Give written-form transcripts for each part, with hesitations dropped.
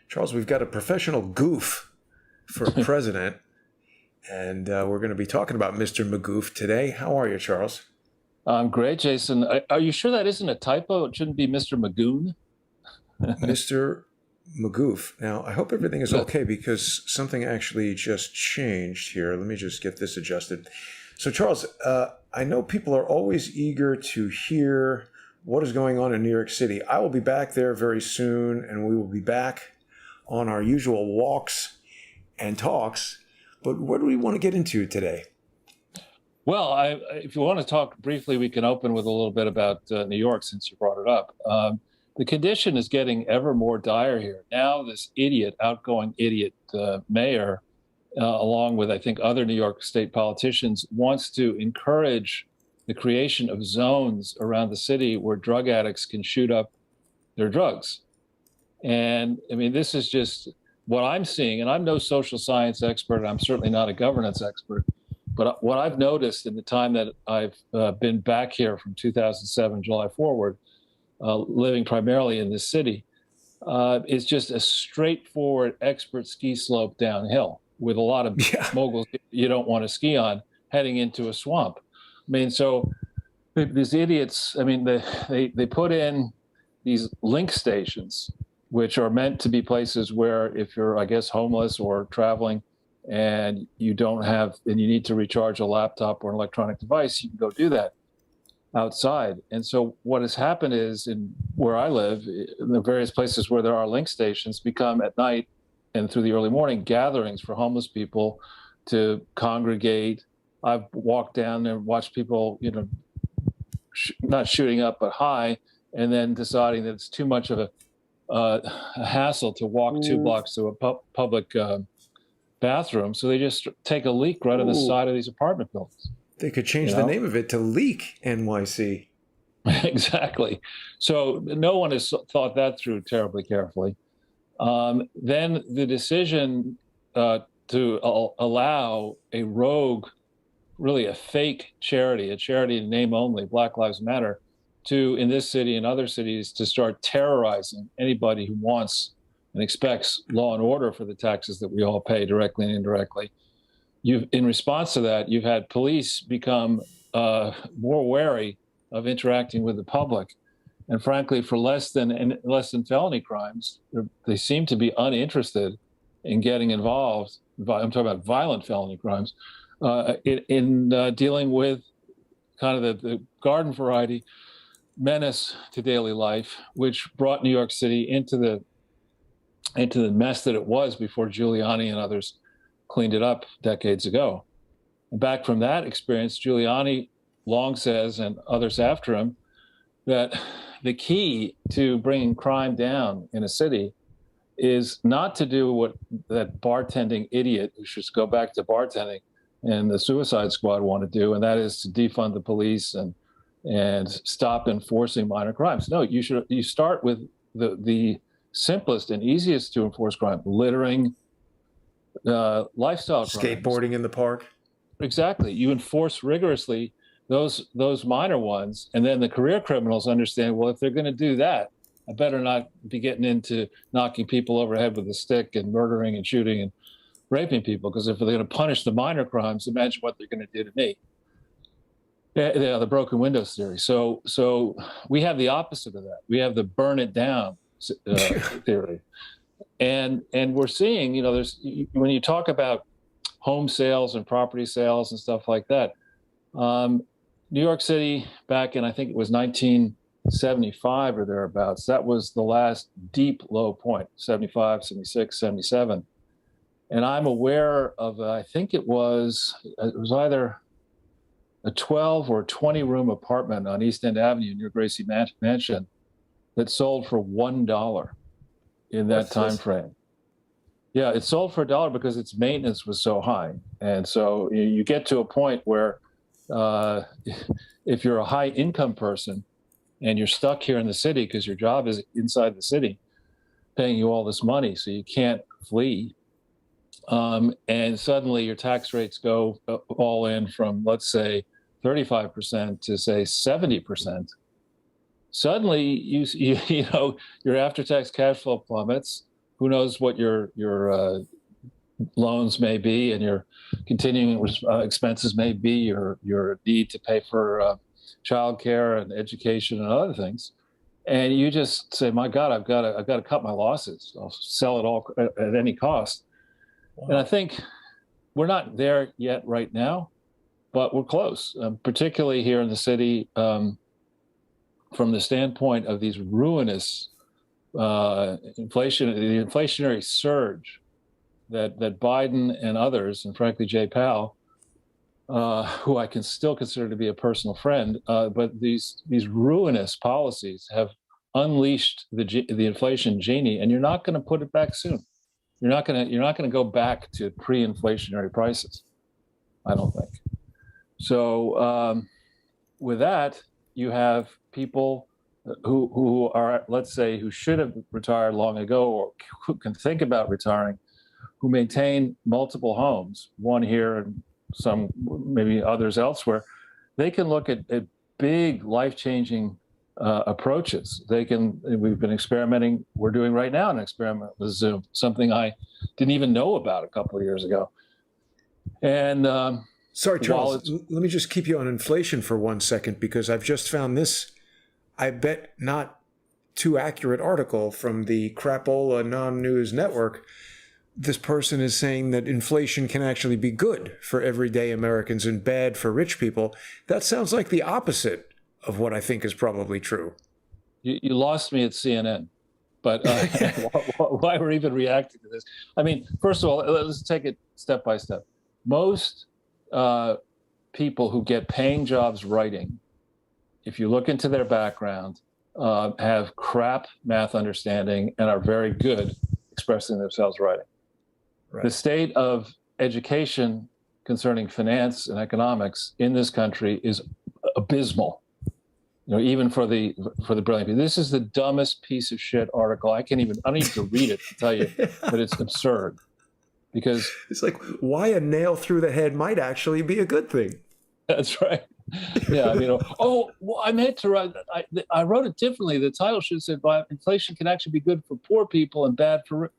Charles, we've got a professional goof for president, and we're going to be talking about Mr. Magoof today. How are you, Charles? I'm great, Jason. Are you sure that isn't a typo? It shouldn't be Mr. Magoon? Mr. Magoof. Now, I hope everything is okay because something actually just changed here. Let me just get this adjusted. So, Charles, I know people are always eager to hear what is going on in New York City. I will be back there very soon, and we will be back on our usual walks and talks. But what do we want to get into today? Well, if you want to talk briefly, we can open with a little bit about New York, since you brought it up. The condition is getting ever more dire here. Now this outgoing idiot mayor, along with, I think, other New York state politicians, wants to encourage the creation of zones around the city where drug addicts can shoot up their drugs. And I mean, this is just what I'm seeing, and I'm no social science expert, and I'm certainly not a governance expert, but what I've noticed in the time that I've been back here from 2007, July forward, living primarily in this city, is just a straightforward expert ski slope downhill with a lot of moguls you don't want to ski on heading into a swamp. I mean, so these idiots, I mean, they put in these link stations, which are meant to be places where if you're, I guess, homeless or traveling and you need to recharge a laptop or an electronic device, you can go do that outside. And so what has happened is, in where I live, in the various places where there are link stations, become at night and through the early morning gatherings for homeless people to congregate. I've walked down there and watched people, not shooting up, but high, and then deciding that it's too much of a hassle to walk 2 blocks to a public bathroom. So they just take a leak right on the side of these apartment buildings. They could change the name of it to Leak NYC. Exactly. So no one has thought that through terribly carefully. Then the decision to allow a rogue, really a fake charity, a charity in name only, Black Lives Matter, to, in this city and other cities, to start terrorizing anybody who wants and expects law and order for the taxes that we all pay directly and indirectly. In response to that, you've had police become more wary of interacting with the public. And frankly, for less than felony crimes, they seem to be uninterested in getting involved. I'm talking about violent felony crimes, in dealing with kind of the garden variety menace to daily life, which brought New York City into the mess that it was before Giuliani and others cleaned it up decades ago. And back from that experience, Giuliani long says, and others after him, that the key to bringing crime down in a city is not to do what that bartending idiot who should go back to bartending and the Suicide Squad want to do, and that is to defund the police and stop enforcing minor crimes. No, you start with the simplest and easiest to enforce crime: littering, lifestyle crimes, skateboarding in the park. Exactly. You enforce rigorously those minor ones, and then the career criminals understand, well, if they're going to do that, I better not be getting into knocking people over the head with a stick and murdering and shooting and raping people, because if they're going to punish the minor crimes, imagine what they're going to do to me. Yeah, the broken windows theory. So we have the opposite of that. We have the burn it down theory. And we're seeing, when you talk about home sales and property sales and stuff like that, New York City back in, I think it was 1975 or thereabouts, that was the last deep low point, 75, 76, 77. And I'm aware of, I think it was either a 12 or 20 room apartment on East End Avenue near Gracie Mansion that sold for $1 in that time frame. Yeah, it sold for $1 because its maintenance was so high. And so you get to a point where if you're a high income person and you're stuck here in the city because your job is inside the city, paying you all this money so you can't flee, and suddenly your tax rates go all in from, let's say, 35% to say 70%. Suddenly, your after-tax cash flow plummets. who knows what your loans may be and your continuing expenses may be, your need to pay for childcare and education and other things. And you just say, my God, I've got to cut my losses. I'll sell it all at any cost. Wow. And I think we're not there yet right now, but we're close, particularly here in the city, from the standpoint of these ruinous inflation, the inflationary surge that Biden and others, and frankly, Jay Powell, who I can still consider to be a personal friend, but these ruinous policies have unleashed the inflation genie, and you're not going to put it back soon. You're not going to go back to pre-inflationary prices, I don't think. So with that, you have people who are, let's say, who should have retired long ago or who can think about retiring, who maintain multiple homes, one here and some maybe others elsewhere. They can look at big life-changing approaches. We've been experimenting, we're doing right now an experiment with Zoom, something I didn't even know about a couple of years ago. And sorry, Charles, let me just keep you on inflation for 1 second, because I've just found this, I bet not too accurate article from the Crapola non-news network. This person is saying that inflation can actually be good for everyday Americans and bad for rich people. That sounds like the opposite of what I think is probably true. You lost me at CNN, but why we're even reacting to this? I mean, first of all, let's take it step by step. Most people who get paying jobs writing, if you look into their background, have crap math understanding and are very good expressing themselves writing. Right. The state of education concerning finance and economics in this country is abysmal. Even for the brilliant people. This is the dumbest piece of shit article. I don't even need to read it to tell you, but it's absurd. Because it's like, why a nail through the head might actually be a good thing. That's right. Yeah, I mean, I meant to write. I wrote it differently. The title should have said, "Inflation can actually be good for poor people and bad for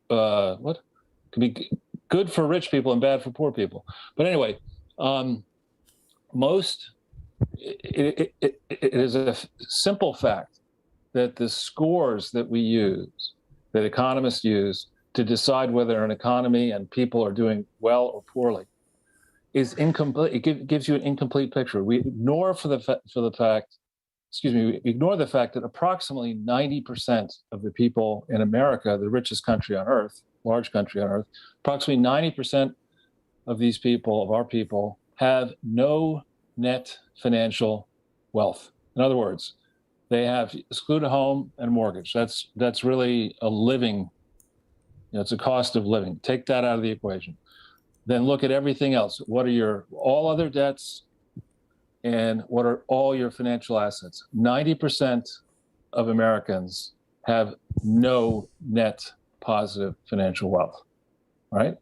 what? Can be good for rich people and bad for poor people." But anyway, it is a simple fact that the scores that we use, that economists use to decide whether an economy and people are doing well or poorly, is incomplete. It gives you an incomplete picture. We ignore the fact that approximately 90% of the people in America, the richest country on earth, large country on earth, approximately 90% of these people, of our people, have no net financial wealth. In other words, they have exclude a home and a mortgage. That's really a living, it's a cost of living. Take that out of the equation. Then look at everything else. What are your all other debts and what are all your financial assets? 90% of Americans have no net positive financial wealth, right?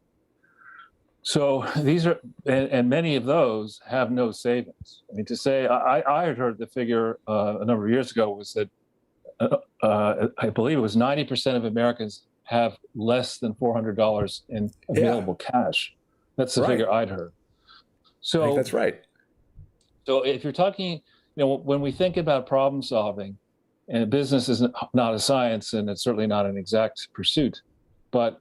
So these are, and many of those have no savings. I mean, to say, I had heard the figure a number of years ago was that I believe it was 90% of Americans have less than $400 in available cash. That's the figure I'd heard. So I think that's right. So if you're talking, when we think about problem solving, and business is not a science and it's certainly not an exact pursuit, but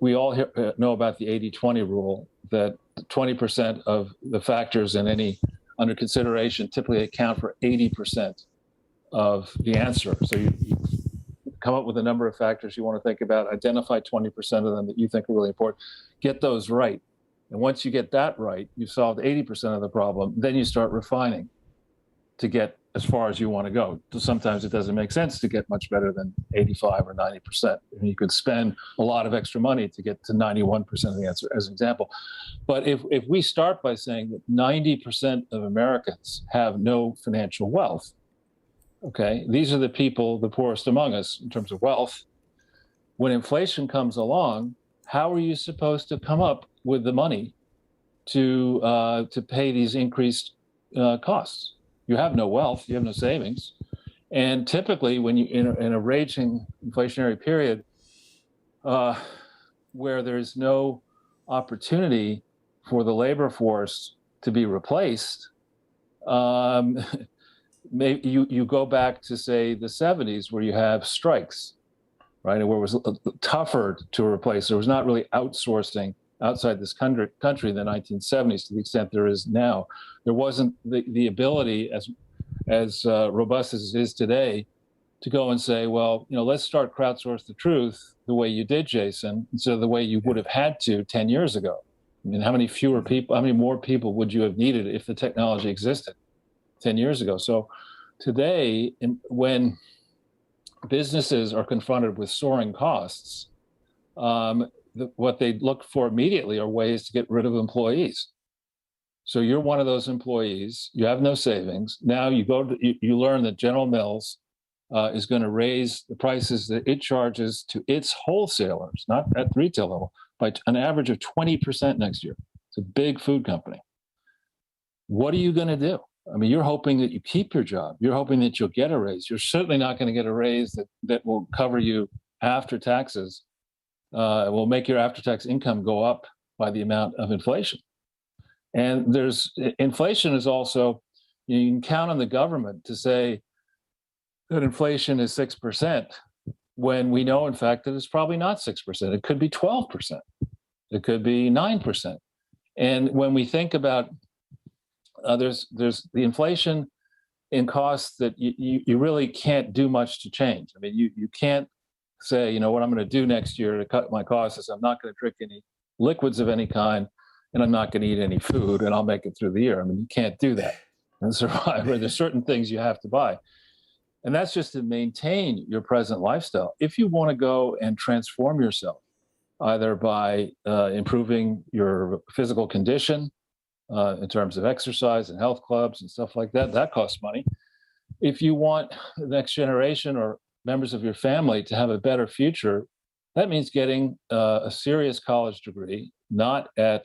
we all know about the 80-20 rule, that 20% of the factors in any under consideration typically account for 80% of the answer. So you come up with a number of factors you want to think about, identify 20% of them that you think are really important, get those right. And once you get that right, you've solved 80% of the problem, then you start refining to get as far as you want to go. Sometimes it doesn't make sense to get much better than 85 or 90%. I mean, you could spend a lot of extra money to get to 91% of the answer, as an example. But if we start by saying that 90% of Americans have no financial wealth, okay, these are the people, the poorest among us in terms of wealth. When inflation comes along, how are you supposed to come up with the money to pay these increased costs? You have no wealth, you have no savings, And typically, when you in a raging inflationary period, where there's no opportunity for the labor force to be replaced, um, maybe you go back to say the 70s where you have strikes, right, where it was tougher to replace. There was not really outsourcing outside this country in the 1970s to the extent there is now. There wasn't the ability as robust as it is today to go and say, well, let's start Crowdsource the Truth the way you did, Jason, instead of the way you would have had to 10 years ago. I mean, how many more people would you have needed if the technology existed 10 years ago? So today, when businesses are confronted with soaring costs, what they look for immediately are ways to get rid of employees. So you're one of those employees. You have no savings. Now you learn that General Mills is going to raise the prices that it charges to its wholesalers, not at the retail level, by an average of 20% next year. It's a big food company. What are you going to do? I mean, you're hoping that you keep your job. You're hoping that you'll get a raise. You're certainly not going to get a raise that will cover you after taxes. It will make your after-tax income go up by the amount of inflation. And inflation is also, you can count on the government to say that inflation is 6%, when we know, in fact, that it's probably not 6%. It could be 12%. It could be 9%. And when we think about there's the inflation in costs that you really can't do much to change. I mean, you can't say, what I'm going to do next year to cut my costs is I'm not going to drink any liquids of any kind, and I'm not going to eat any food, and I'll make it through the year. I mean, you can't do that and survive. Or there's certain things you have to buy. And that's just to maintain your present lifestyle. If you want to go and transform yourself, either by improving your physical condition in terms of exercise and health clubs and stuff like that, that costs money. If you want the next generation or members of your family to have a better future, that means getting a serious college degree, not at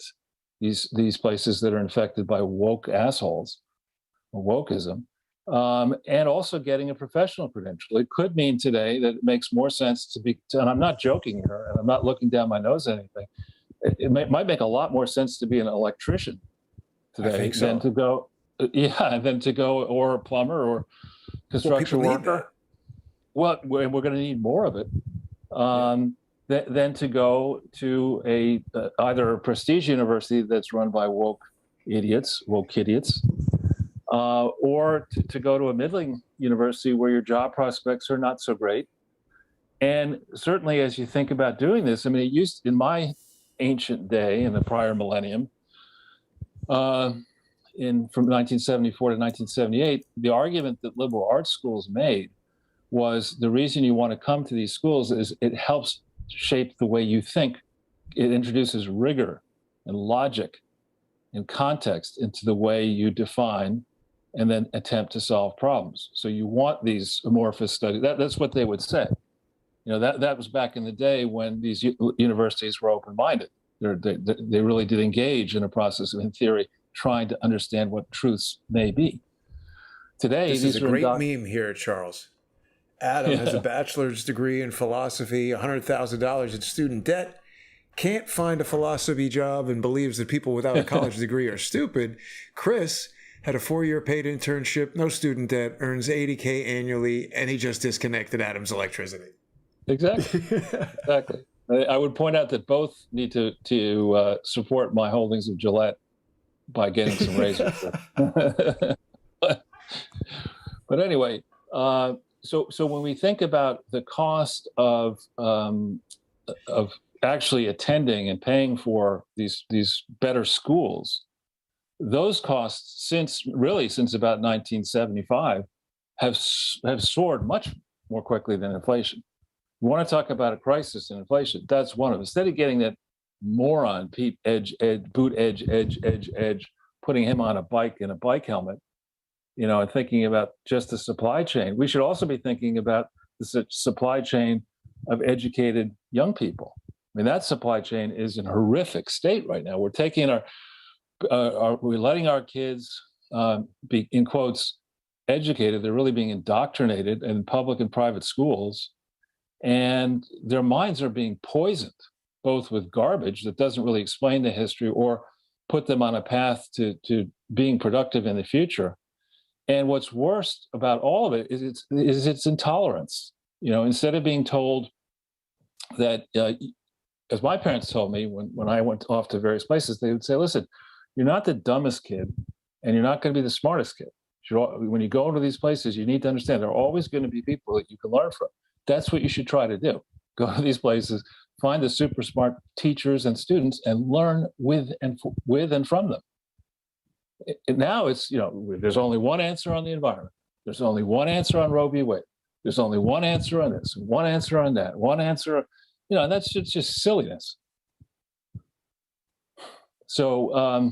these places that are infected by woke assholes or wokeism. And also getting a professional credential. It could mean today that it makes more sense and I'm not joking here, and I'm not looking down my nose at anything. It might make a lot more sense to be an electrician today than to go, or a plumber or construction worker. Well, we're going to need more of it than to go to either a prestige university that's run by woke idiots, or to go to a middling university where your job prospects are not so great. And certainly as you think about doing this, I mean, it used in my ancient day, in the prior millennium, from 1974 to 1978, the argument that liberal arts schools made was the reason you want to come to these schools is it helps shape the way you think. It introduces rigor and logic and context into the way you define and then attempt to solve problems. So you want these amorphous studies. That's what they would say. That was back in the day when these universities were open-minded. They really did engage in a process of, in theory, trying to understand what truths may be. Today, this is a great meme here, Charles. Adam has a bachelor's degree in philosophy, $100,000 in student debt, can't find a philosophy job, and believes that people without a college degree are stupid. Chris had a 4-year paid internship, no student debt, earns $80K annually, and he just disconnected Adam's electricity. Exactly. Exactly. I would point out that both need to support my holdings of Gillette by getting some razors. But anyway, so when we think about the cost of actually attending and paying for these better schools, those costs since about 1975 have soared much more quickly than inflation. You want to talk about a crisis in inflation? That's one of them. Instead of getting that moron Pete Buttigieg, putting him on a bike in a bike helmet, and thinking about just the supply chain, we should also be thinking about the supply chain of educated young people. I mean, that supply chain is in a horrific state right now. We're taking we're letting our kids be, in quotes, educated. They're really being indoctrinated in public and private schools, and their minds are being poisoned, both with garbage that doesn't really explain the history or put them on a path to being productive in the future. And what's worst about all of it is its intolerance. Instead of being told that, as my parents told me when I went off to various places, they would say, listen, you're not the dumbest kid and you're not going to be the smartest kid. When you go into these places, you need to understand there are always going to be people that you can learn from. That's what you should try to do. Go to these places, find the super smart teachers and students, and learn with and from them. Now it's, there's only one answer on the environment. There's only one answer on Roe v. Wade. There's only one answer on this, one answer on that, one answer, and that's just silliness. So,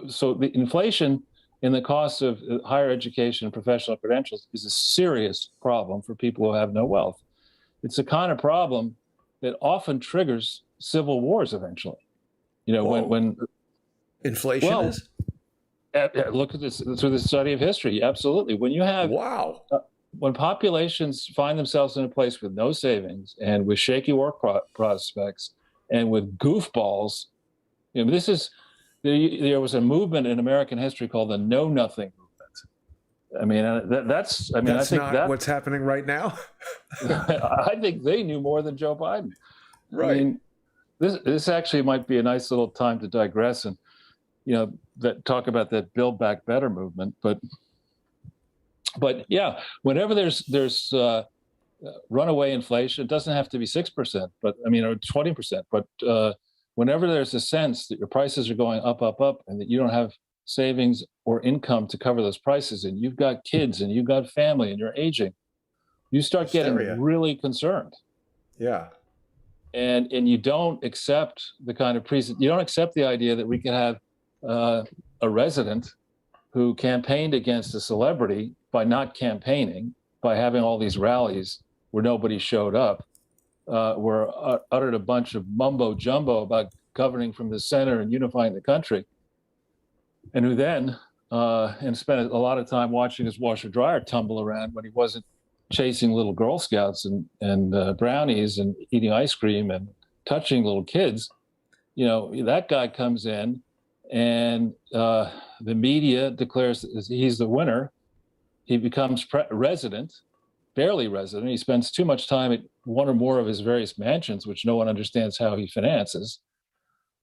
so the inflation in the cost of higher education and professional credentials is a serious problem for people who have no wealth. It's the kind of problem that often triggers civil wars eventually. When inflation is? Look at this through the study of history. Absolutely. When you have when populations find themselves in a place with no savings and with shaky work prospects and with goofballs, there was a movement in American history called the Know Nothing movement. That's I think not what's happening right now. I think they knew more than Joe Biden. Right. This actually might be a nice little time to digress and that talk about that Build Back Better movement, but yeah, whenever there's runaway inflation, it doesn't have to be 6%, but or 20%, but whenever there's a sense that your prices are going up, and that you don't have savings or income to cover those prices, and you've got kids and you've got family and you're aging, you start getting really concerned. Yeah. And you don't accept the kind of you don't accept the idea that we can have a resident who campaigned against a celebrity by not campaigning, by having all these rallies where nobody showed up, where uttered a bunch of mumbo jumbo about governing from the center and unifying the country, and who then and spent a lot of time watching his washer dryer tumble around when he wasn't chasing little Girl Scouts and brownies and eating ice cream and touching little kids. That guy comes in and the media declares that he's the winner. He becomes barely resident. He spends too much time at one or more of his various mansions, which no one understands how he finances.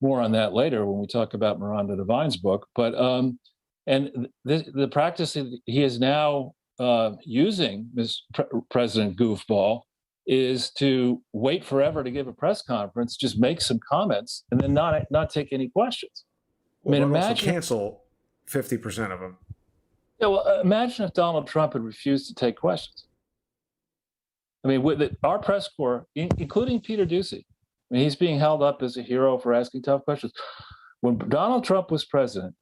More on that later when we talk about Miranda Devine's book. But and the practice that he is now using, President Goofball, is to wait forever to give a press conference, just make some comments, and then not take any questions. Imagine also cancel 50% of them. Yeah, well, imagine if Donald Trump had refused to take questions. Our press corps, including Peter Doocy, he's being held up as a hero for asking tough questions. When Donald Trump was president,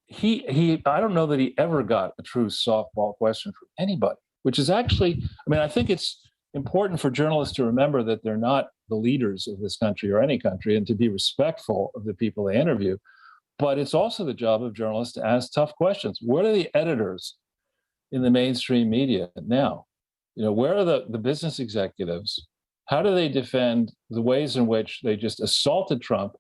he I don't know that he ever got a true softball question from anybody, which is actually, I think it's important for journalists to remember that they're not the leaders of this country or any country, and to be respectful of the people they interview. But it's also the job of journalists to ask tough questions. What are the editors in the mainstream media now? Where are the business executives? How do they defend the ways in which they just assaulted Trump?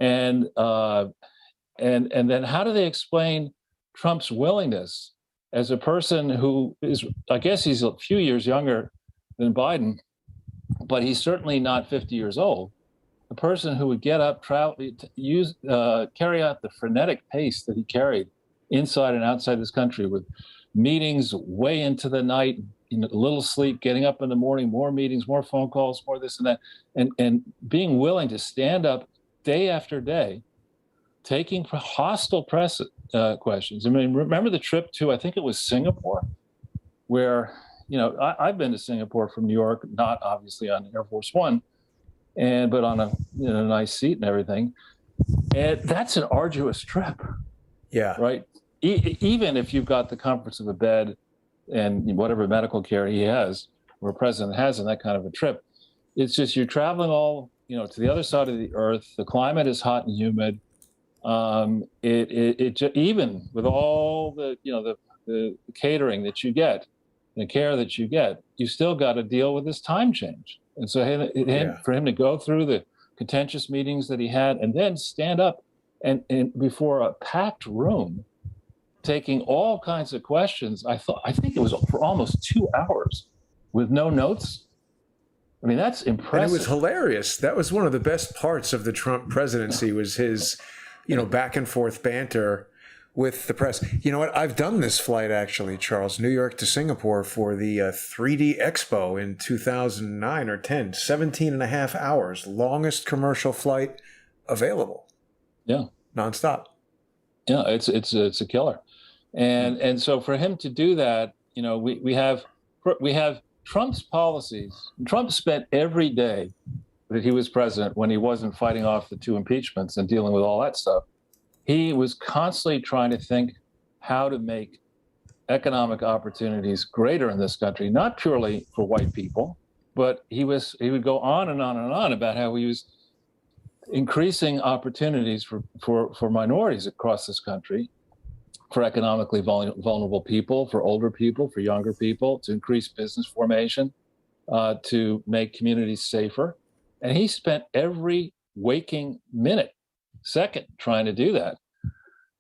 And then how do they explain Trump's willingness as a person who is, I guess he's a few years younger than Biden, but he's certainly not 50 years old. A person who would get up, travel, carry out the frenetic pace that he carried inside and outside this country, with meetings way into the night, little sleep, getting up in the morning, more meetings, more phone calls, more this and that, and being willing to stand up day after day, taking hostile press questions. Remember the trip to, I think it was Singapore, where, I've been to Singapore from New York, not obviously on Air Force One, but on a nice seat and everything. And that's an arduous trip. Yeah. Right. Even if you've got the comforts of a bed and whatever medical care he has, or a president has in that kind of a trip, it's just, you're traveling all, to the other side of the earth. The climate is hot and humid. Even with all the the catering that you get, the care that you get, you still got to deal with this time change. And so for him to go through the contentious meetings that he had and then stand up and before a packed room, taking all kinds of questions, I think it was for almost 2 hours with no notes. I mean, that's impressive. And it was hilarious. That was one of the best parts of the Trump presidency was his, back and forth banter with the press. You know what? I've done this flight actually, Charles, New York to Singapore for the 3D Expo in 2009 or 10, 17 and a half hours, longest commercial flight available. Yeah. Nonstop. Yeah, it's a killer. And so for him to do that, we have Trump's policies. Trump spent every day that he was president, when he wasn't fighting off the 2 impeachments and dealing with all that stuff, he was constantly trying to think how to make economic opportunities greater in this country, not purely for white people, but he would go on and on and on about how he was increasing opportunities for minorities across this country, for economically vulnerable people, for older people, for younger people, to increase business formation, to make communities safer. And he spent every waking second trying to do that.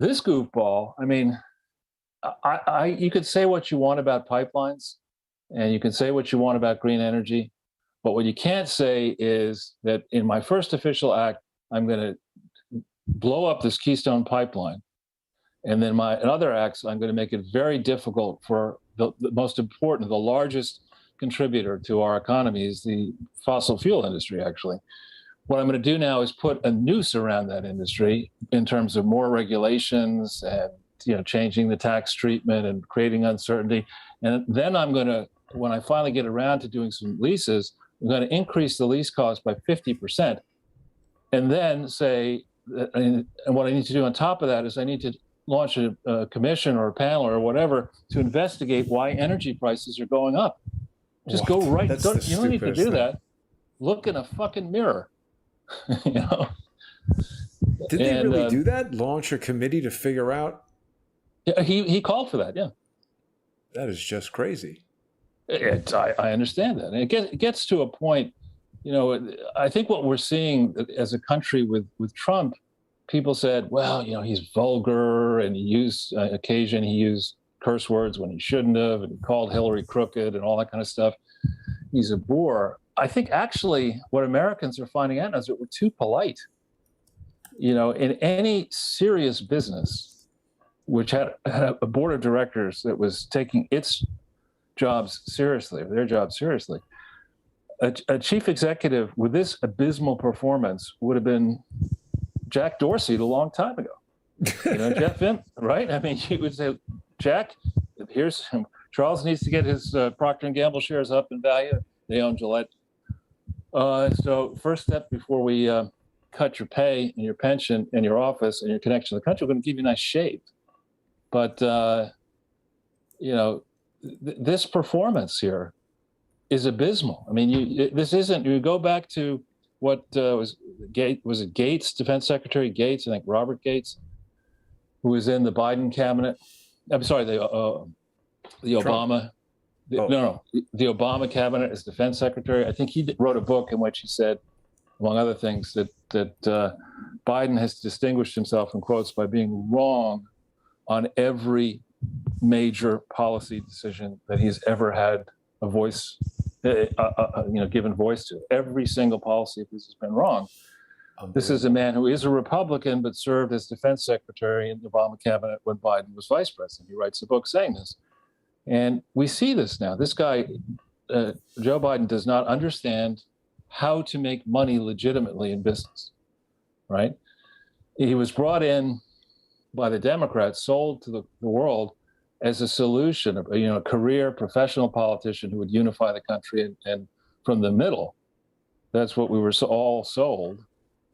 This goofball, I mean, you could say what you want about pipelines, and you can say what you want about green energy, but what you can't say is that in my first official act, I'm going to blow up this Keystone pipeline. And then in other acts, I'm going to make it very difficult for the most important, the largest contributor to our economy is the fossil fuel industry, actually. What I'm going to do now is put a noose around that industry in terms of more regulations and changing the tax treatment and creating uncertainty. And then I'm going to, when I finally get around to doing some leases, I'm going to increase the lease cost by 50%. And then say, and what I need to do on top of that is I need to launch a commission or a panel or whatever to investigate why energy prices are going up. Just go right. You don't need to do that. Look in a fucking mirror. Did they really do that? Launch a committee to figure out? Yeah, he called for that. Yeah. That is just crazy. I understand that. And it gets to a point, I think what we're seeing as a country with Trump, people said, well, he's vulgar and he used curse words when he shouldn't have, and he called Hillary crooked and all that kind of stuff. He's a bore. I think actually what Americans are finding out is that we're too polite. In any serious business, which had a board of directors that was taking its jobs seriously, their job seriously, a chief executive with this abysmal performance would have been Jack Dorsey a long time ago. Jeff Imp, right? I mean, you would say, Jack, here's him. Charles needs to get his Procter & Gamble shares up in value. They own Gillette. So first step before we cut your pay and your pension and your office and your connection to the country, we're going to give you a nice shave. But, this performance here is abysmal. I mean, you go back to what was it Gates, Defense Secretary Gates, I think Robert Gates, who was in the Biden cabinet. I'm sorry, the Obama. The Obama cabinet as defense secretary. I think he wrote a book in which he said, among other things, that Biden has distinguished himself, in quotes, by being wrong on every major policy decision that he's ever had a voice, given voice to. Every single policy of his has been wrong. This is a man who is a Republican, but served as defense secretary in the Obama cabinet when Biden was vice president. He writes a book saying this. And we see this now. This guy, Joe Biden, does not understand how to make money legitimately in business, right? He was brought in by the Democrats, sold to the world as a solution, a career professional politician who would unify the country. And from the middle, that's what we were all sold.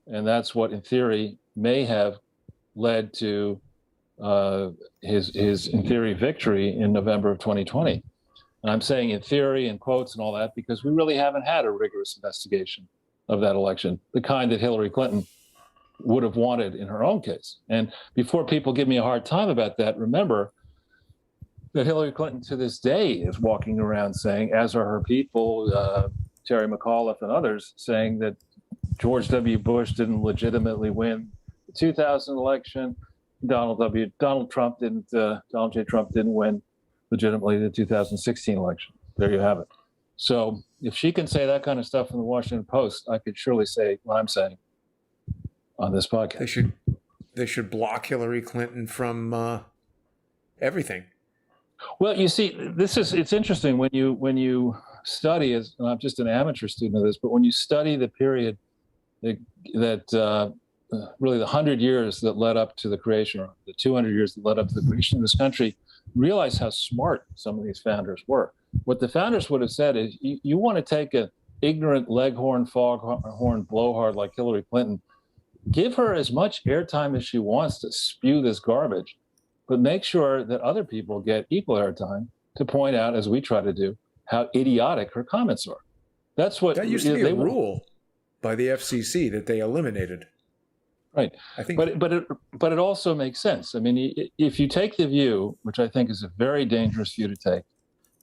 And that's what, in theory, may have led to his in theory victory in November of 2020. And I'm saying in theory and quotes and all that because we really haven't had a rigorous investigation of that election, the kind that Hillary Clinton would have wanted in her own case. And before people give me a hard time about that, remember, that Hillary Clinton to this day is walking around saying, as are her people, Terry McAuliffe and others, saying that George W. Bush didn't legitimately win the 2000 election. Donald J. Trump didn't win legitimately the 2016 election. There you have it. So if she can say that kind of stuff in the Washington Post, I could surely say what I'm saying on this podcast. They should block Hillary Clinton from everything. Well, you see, it's interesting when you study, and I'm just an amateur student of this, but when you study the period that really the 100 years that led up to the creation, or the 200 years that led up to the creation of this country, realize how smart some of these founders were. What the founders would have said is, you want to take an ignorant leghorn, foghorn blowhard like Hillary Clinton, give her as much airtime as she wants to spew this garbage, but make sure that other people get equal airtime to point out, as we try to do, how idiotic her comments are. That's what that used to be a rule by the FCC that they eliminated. Right. I think, but it also makes sense. I mean, if you take the view, which I think is a very dangerous view to take,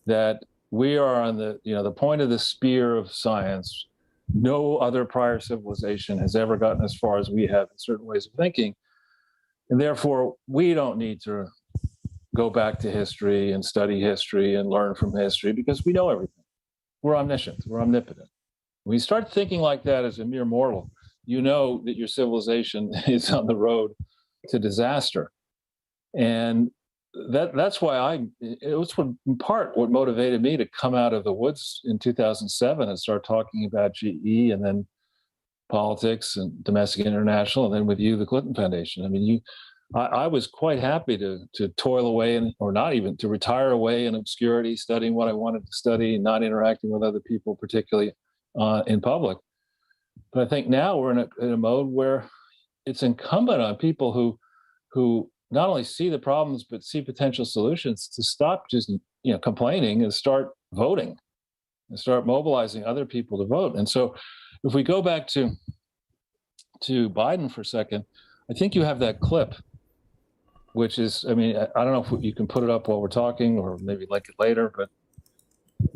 that we are on the point of the spear of science. No other prior civilization has ever gotten as far as we have in certain ways of thinking, and therefore we don't need to go back to history and study history and learn from history because we know everything. We're omniscient. We're omnipotent. When you start thinking like that as a mere mortal, you know that your civilization is on the road to disaster. And that's why it was in part what motivated me to come out of the woods in 2007 and start talking about GE and then politics and domestic and international, and then with you, the Clinton Foundation. I mean, I was quite happy to toil away or not even to retire away in obscurity, studying what I wanted to study, not interacting with other people, particularly in public. But I think now we're in a mode where it's incumbent on people who not only see the problems but see potential solutions to stop just complaining and start voting and start mobilizing other people to vote. And so, if we go back to Biden for a second, I think you have that clip, which is, I mean, I don't know if you can put it up while we're talking or maybe link it later, but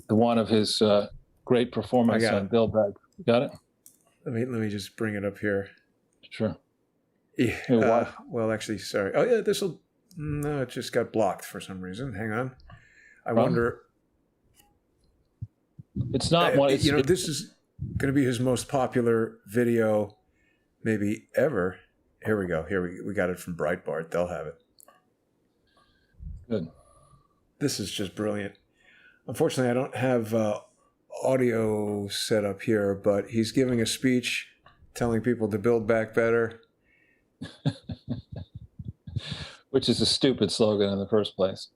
the one of his great performance on Build Back. You got it? Let me just bring it up here. Sure. Yeah. Well, actually, sorry. Oh, yeah, no, it just got blocked for some reason. Hang on. I wonder. It's not one. This is going to be his most popular video maybe ever. Here we go. We got it from Breitbart. They'll have it. Good. This is just brilliant. Unfortunately, I don't have audio set up here, but he's giving a speech telling people to build back better. Which is a stupid slogan in the first place.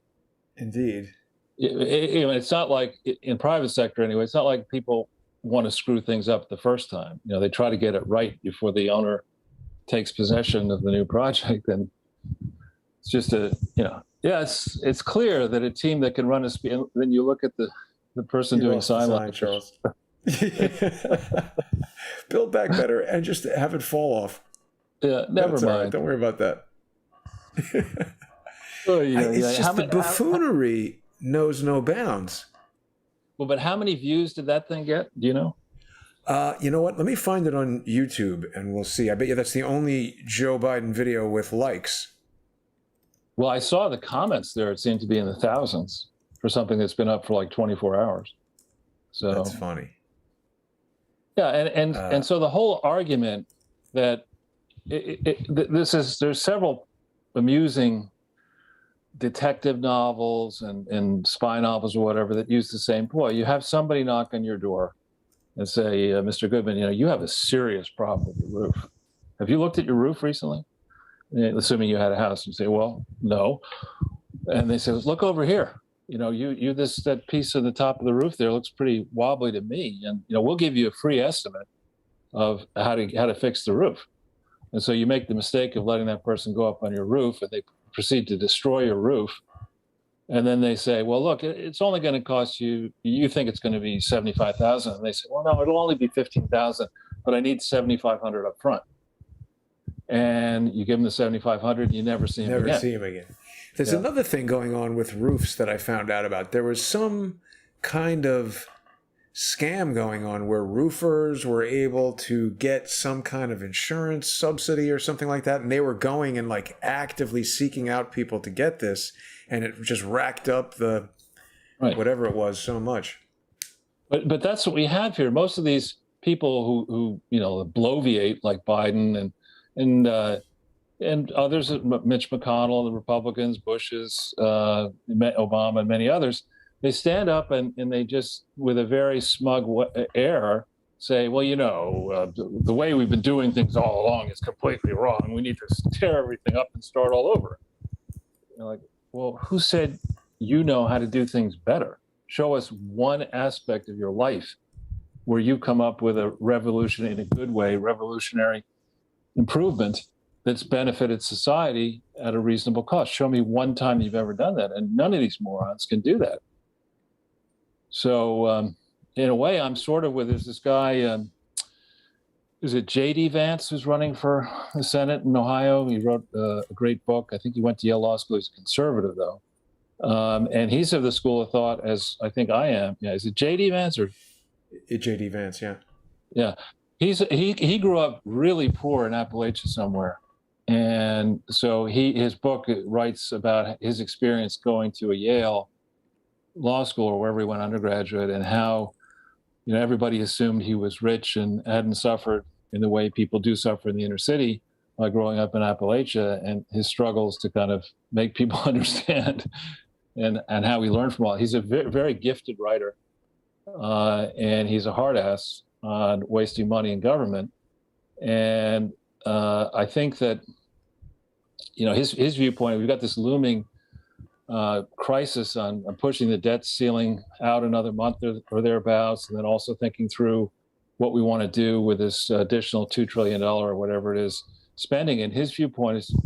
Indeed. It's not like, in private sector anyway, it's not like people want to screw things up the first time. They try to get it right before the owner takes possession of the new project. And it's just it's clear that a team that can run a speed, then you look at the person doing sign language. Charles. Build back better and just have it fall off. Yeah, never mind. Right. Don't worry about that. It's just the buffoonery knows no bounds. Well, but how many views did that thing get? Do you know? You know what? Let me find it on YouTube and we'll see. I bet you that's the only Joe Biden video with likes. Well, I saw the comments there. It seemed to be in the thousands for something that's been up for like 24 hours. So that's funny. Yeah, and so the whole argument that there's several amusing detective novels and spy novels or whatever that use the same ploy. You have somebody knock on your door and say, Mr. Goodman, you have a serious problem with your roof. Have you looked at your roof recently? Assuming you had a house. You say, well, no. And they say, look over here. That piece of the top of the roof there looks pretty wobbly to me. And, we'll give you a free estimate of how to fix the roof. And so you make the mistake of letting that person go up on your roof and they proceed to destroy your roof. And then they say, well, look, it's only going to cost you think it's going to be $75,000. And they say, well, no, it'll only be $15,000, but I need $7,500 up front. and you give them the 7,500, you never see him Never again. see him again. There's another thing going on with roofs that I found out about. There was some kind of scam going on where roofers were able to get some kind of insurance subsidy or something like that, and they were going and like actively seeking out people to get this, and it just racked up the whatever it was so much. But that's what we have here. Most of these people who bloviate like Biden and others, Mitch McConnell, the Republicans, Bush's, Obama, and many others, they stand up and they just, with a very smug air, say, well, the way we've been doing things all along is completely wrong. We need to tear everything up and start all over. Like, well, who said you know how to do things better? Show us one aspect of your life where you come up with a revolution in a good way, revolutionary improvement that's benefited society at a reasonable cost. Show me one time you've ever done that. And none of these morons can do that. So in a way, I'm sort of with, there's this guy, is it J.D. Vance, who's running for the Senate in Ohio? He wrote a great book. I think he went to Yale Law School. He's a conservative, though. And he's of the school of thought, as I think I am. Yeah, is it J.D. Vance or? J.D. Vance, yeah. Yeah. He grew up really poor in Appalachia somewhere. And so his book writes about his experience going to a Yale law school or wherever he went undergraduate, and how everybody assumed he was rich and hadn't suffered in the way people do suffer in the inner city by growing up in Appalachia, and his struggles to kind of make people understand and how he learned from all. He's a very, very gifted writer, and he's a hard ass on wasting money in government. And I think that his viewpoint, we've got this looming crisis on pushing the debt ceiling out another month or thereabouts, and then also thinking through what we want to do with this additional $2 trillion or whatever it is spending. And his viewpoint is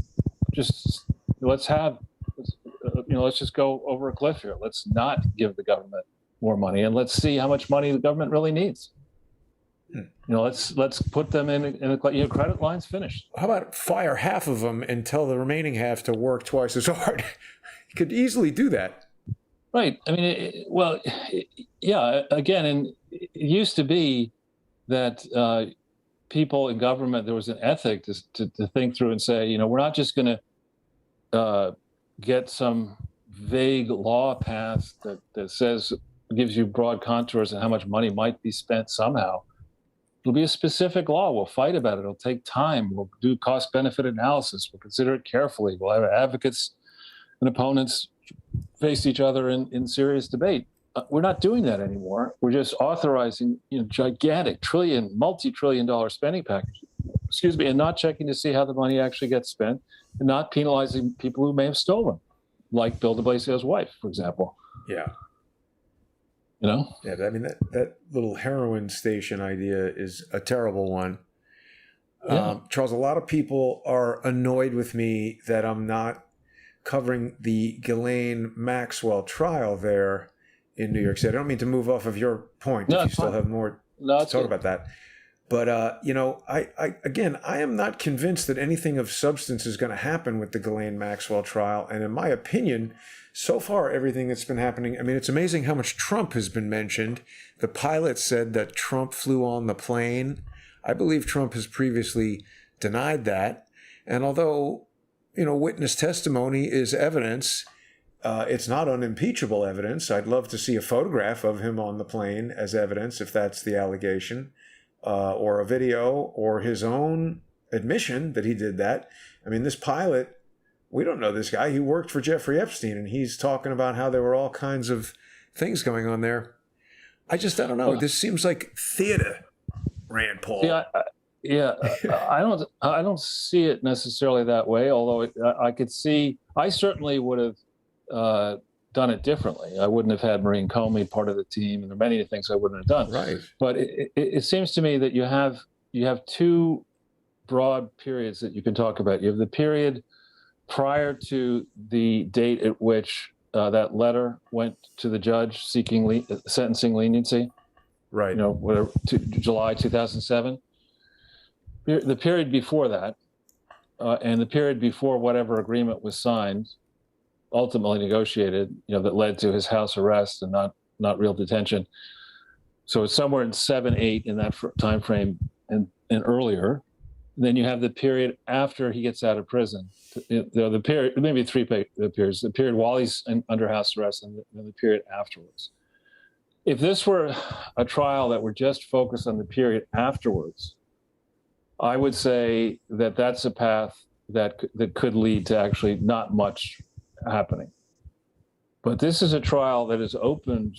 just let's just go over a cliff here. Let's not give the government more money, and let's see how much money the government really needs. Let's put them in a credit line's finished. How about fire half of them and tell the remaining half to work twice as hard? You could easily do that. Right. I mean, again, and it used to be that people in government, there was an ethic to think through and say, we're not just going to get some vague law passed that says, gives you broad contours and how much money might be spent somehow. It'll be a specific law. We'll fight about it. It'll take time. We'll do cost-benefit analysis. We'll consider it carefully. We'll have advocates and opponents face each other in serious debate. We're not doing that anymore. We're just authorizing gigantic multi-trillion-dollar spending packages, and not checking to see how the money actually gets spent, and not penalizing people who may have stolen, like Bill de Blasio's wife, for example. Yeah. Yeah, I mean, that little heroin station idea is a terrible one. Yeah. Charles, a lot of people are annoyed with me that I'm not covering the Ghislaine Maxwell trial there in New York City. I don't mean to move off of your point if you still have more to talk about that. But, I am not convinced that anything of substance is going to happen with the Ghislaine Maxwell trial. And in my opinion, so far, everything that's been happening, I mean, it's amazing how much Trump has been mentioned. The pilot said that Trump flew on the plane. I believe Trump has previously denied that. And although, witness testimony is evidence, it's not unimpeachable evidence. I'd love to see a photograph of him on the plane as evidence, if that's the allegation, or a video, or his own admission that he did that. I mean, this pilot, we don't know this guy. He worked for Jeffrey Epstein, and he's talking about how there were all kinds of things going on there. I don't know. This seems like theater, Rand Paul. I don't see it necessarily that way, although I certainly would have done it differently. I wouldn't have had Maureen Comey part of the team, and there are many things I wouldn't have done. Right. But it seems to me that you have two broad periods that you can talk about. You have the period prior to the date at which that letter went to the judge seeking sentencing leniency. Right. July 2007. The period before that, and the period before whatever agreement was signed, ultimately negotiated, that led to his house arrest and not real detention. So it's somewhere in 7, 8 in that time frame and earlier. And then you have the period after he gets out of prison. The period, maybe 3 periods: the period while he's under house arrest, and then the period afterwards. If this were a trial that were just focused on the period afterwards, I would say that that's a path that could lead to actually not much happening. But this is a trial that is opened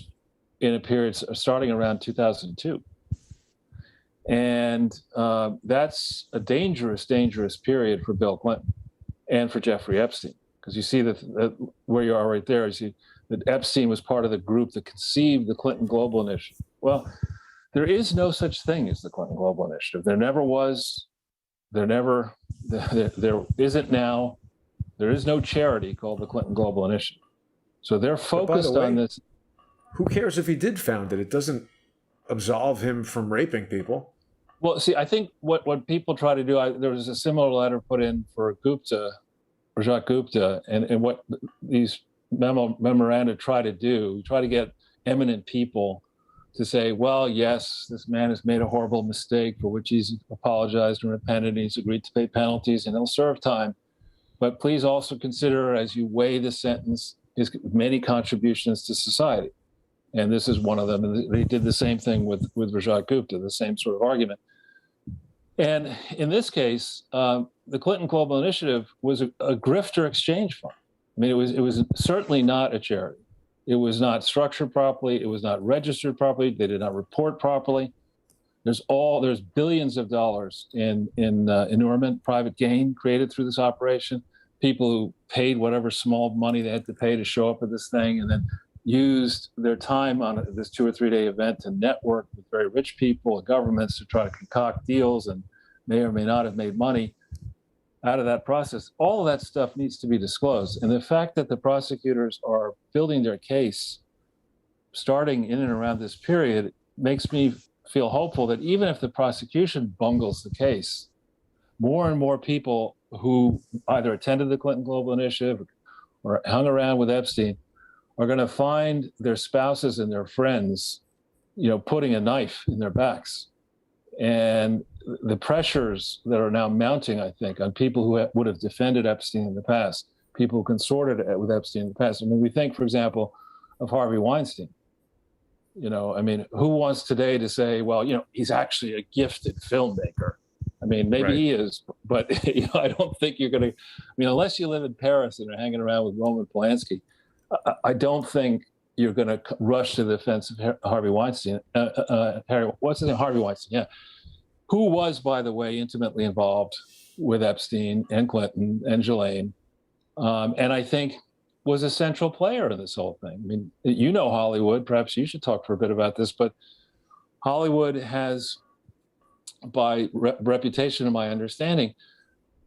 in a period starting around 2002. And that's a dangerous, dangerous period for Bill Clinton and for Jeffrey Epstein. Because you see that where you are right there, you see that Epstein was part of the group that conceived the Clinton Global Initiative. Well, there is no such thing as the Clinton Global Initiative. There never was. There isn't now. There is no charity called the Clinton Global Initiative. So they're focused on this. Who cares if he did found it? It doesn't absolve him from raping people. Well, see, I think what people try to do, there was a similar letter put in for Rajat Gupta, and what these memoranda try to do, try to get eminent people to say, well, yes, this man has made a horrible mistake for which he's apologized and repented, and he's agreed to pay penalties, and he'll serve time. But please also consider, as you weigh the sentence, his many contributions to society. And this is one of them. And they did the same thing with Rajat Gupta, the same sort of argument. And in this case, the Clinton Global Initiative was a grifter exchange fund. I mean, it was certainly not a charity. It was not structured properly. It was not registered properly. They did not report properly. There's billions of dollars in enormous private gain created through this operation. People who paid whatever small money they had to pay to show up at this thing, and then used their time on this 2 or 3 day event to network with very rich people and governments to try to concoct deals, and may or may not have made money out of that process. All of that stuff needs to be disclosed. And the fact that the prosecutors are building their case starting in and around this period makes me feel hopeful that even if the prosecution bungles the case, more and more people who either attended the Clinton Global Initiative or hung around with Epstein are going to find their spouses and their friends, putting a knife in their backs. And the pressures that are now mounting, I think, on people who would have defended Epstein in the past, people who consorted with Epstein in the past. I mean, we think, for example, of Harvey Weinstein. Who wants today to say, well, he's actually a gifted filmmaker? I mean, maybe right. He is, but I don't think you're going to, unless you live in Paris and are hanging around with Roman Polanski, I don't think you're going to rush to the defense of Harvey Weinstein. What's his name? Harvey Weinstein, yeah. Who was, by the way, intimately involved with Epstein and Clinton and Ghislaine, and I think was a central player in this whole thing. I mean, Hollywood, perhaps you should talk for a bit about this, but Hollywood has, by reputation and my understanding,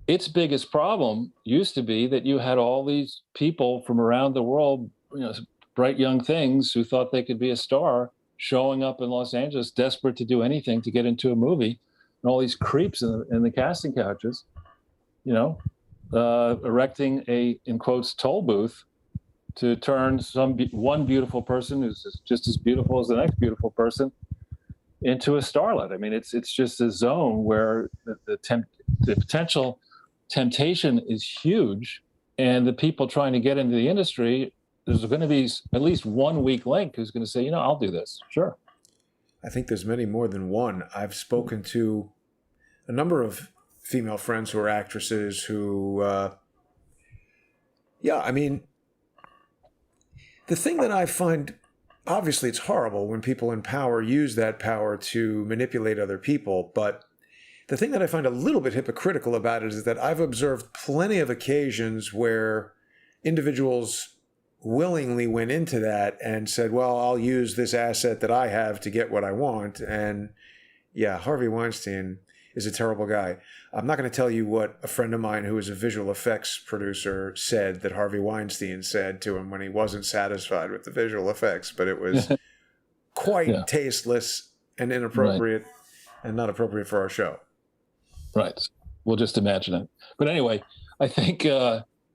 its biggest problem used to be that you had all these people from around the world, bright young things who thought they could be a star, showing up in Los Angeles, desperate to do anything to get into a movie, and all these creeps in the casting couches, erecting a, in quotes, toll booth to turn one beautiful person who's just as beautiful as the next beautiful person into a starlet. I mean, it's just a zone where the potential temptation is huge, and the people trying to get into the industry, there's going to be at least one weak link who's going to say, I'll do this. Sure. I think there's many more than one. I've spoken to a number of female friends who are actresses who, the thing that I find, obviously it's horrible when people in power use that power to manipulate other people, but the thing that I find a little bit hypocritical about it is that I've observed plenty of occasions where individuals willingly went into that and said, well, I'll use this asset that I have to get what I want. And yeah, Harvey Weinstein is a terrible guy. I'm not going to tell you what a friend of mine who is a visual effects producer said that Harvey Weinstein said to him when he wasn't satisfied with the visual effects, but it was quite tasteless and inappropriate and not appropriate for our show. Right. we'll just imagine it. But anyway, I think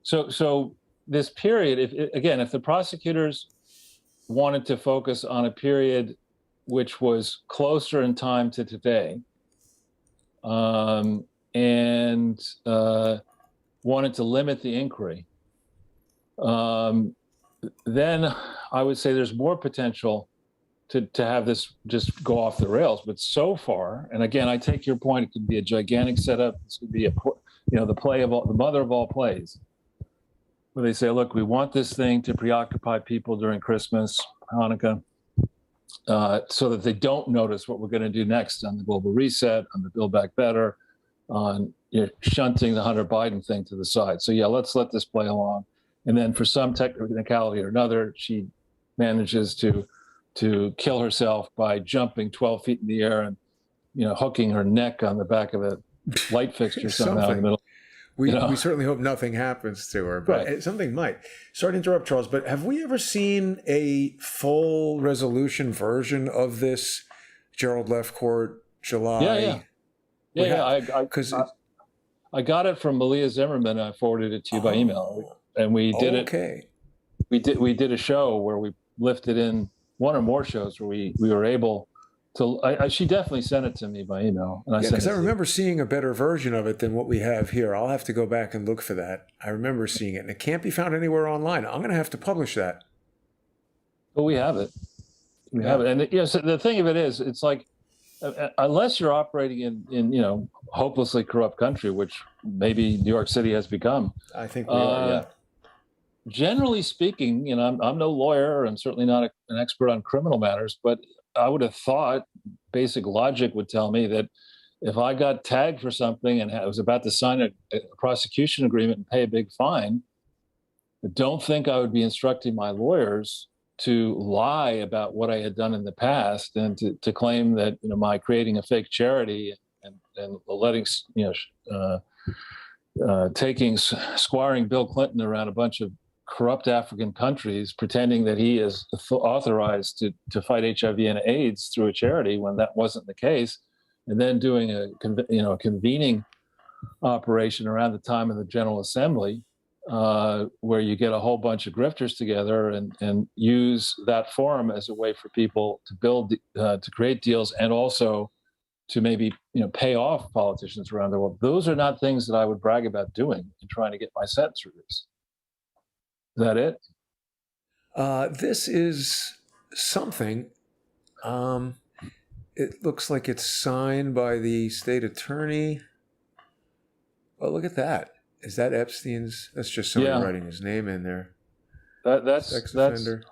so this period, if the prosecutors wanted to focus on a period which was closer in time to today, and wanted to limit the inquiry, then I would say there's more potential to have this just go off the rails. But so far, and again, I take your point, it could be a gigantic setup. This could be the play of the mother of all plays, where they say, look, we want this thing to preoccupy people during Christmas, Hanukkah, so that they don't notice what we're going to do next on the global reset, on the Build Back Better, on shunting the Hunter Biden thing to the side. So yeah, let's let this play along. And then for some technicality or another, she manages to kill herself by jumping 12 feet in the air and, hooking her neck on the back of a light fixture somehow in the middle. We certainly hope nothing happens to her, but something might. Sorry to interrupt, Charles, but have we ever seen a full resolution version of this Gerald Lefcourt July? Because I got it from Malia Zimmerman. I forwarded it to you by email, and we did it. Okay. We did a show where we lifted in one or more shows where we were able to. She definitely sent it to me by email, and because I remember seeing a better version of it than what we have here. I'll have to go back and look for that. I remember seeing it, and it can't be found anywhere online. I'm going to have to publish that. But we have it. We have it, and so the thing of it is, it's like, unless you're operating in hopelessly corrupt country, which maybe New York City has become. I think we are. Yeah. Generally speaking, I'm no lawyer. I'm certainly not an expert on criminal matters, but I would have thought basic logic would tell me that if I got tagged for something and I was about to sign a prosecution agreement and pay a big fine, I don't think I would be instructing my lawyers to lie about what I had done in the past and to claim that my creating a fake charity and letting squiring Bill Clinton around a bunch of corrupt African countries, pretending that he is authorized to fight HIV and AIDS through a charity when that wasn't the case, and then doing a convening operation around the time of the General Assembly, where you get a whole bunch of grifters together and use that forum as a way for people to build, to create deals, and also to maybe pay off politicians around the world. Those are not things that I would brag about doing in trying to get my sentence reduced. Is that it? This is something. It looks like it's signed by the state attorney. Oh, look at that. Is that Epstein's? That's just somebody writing his name in there. That's offender.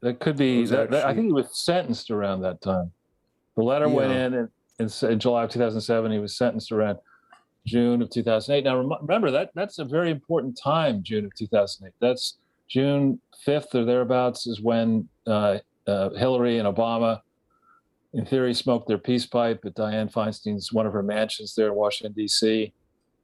That could be. I think he was sentenced around that time. The letter went in July of 2007. He was sentenced around June of 2008. Now, remember that's a very important time. June of 2008. That's June 5th or thereabouts is when Hillary and Obama, in theory, smoked their peace pipe at Dianne Feinstein's one of her mansions there in Washington D.C.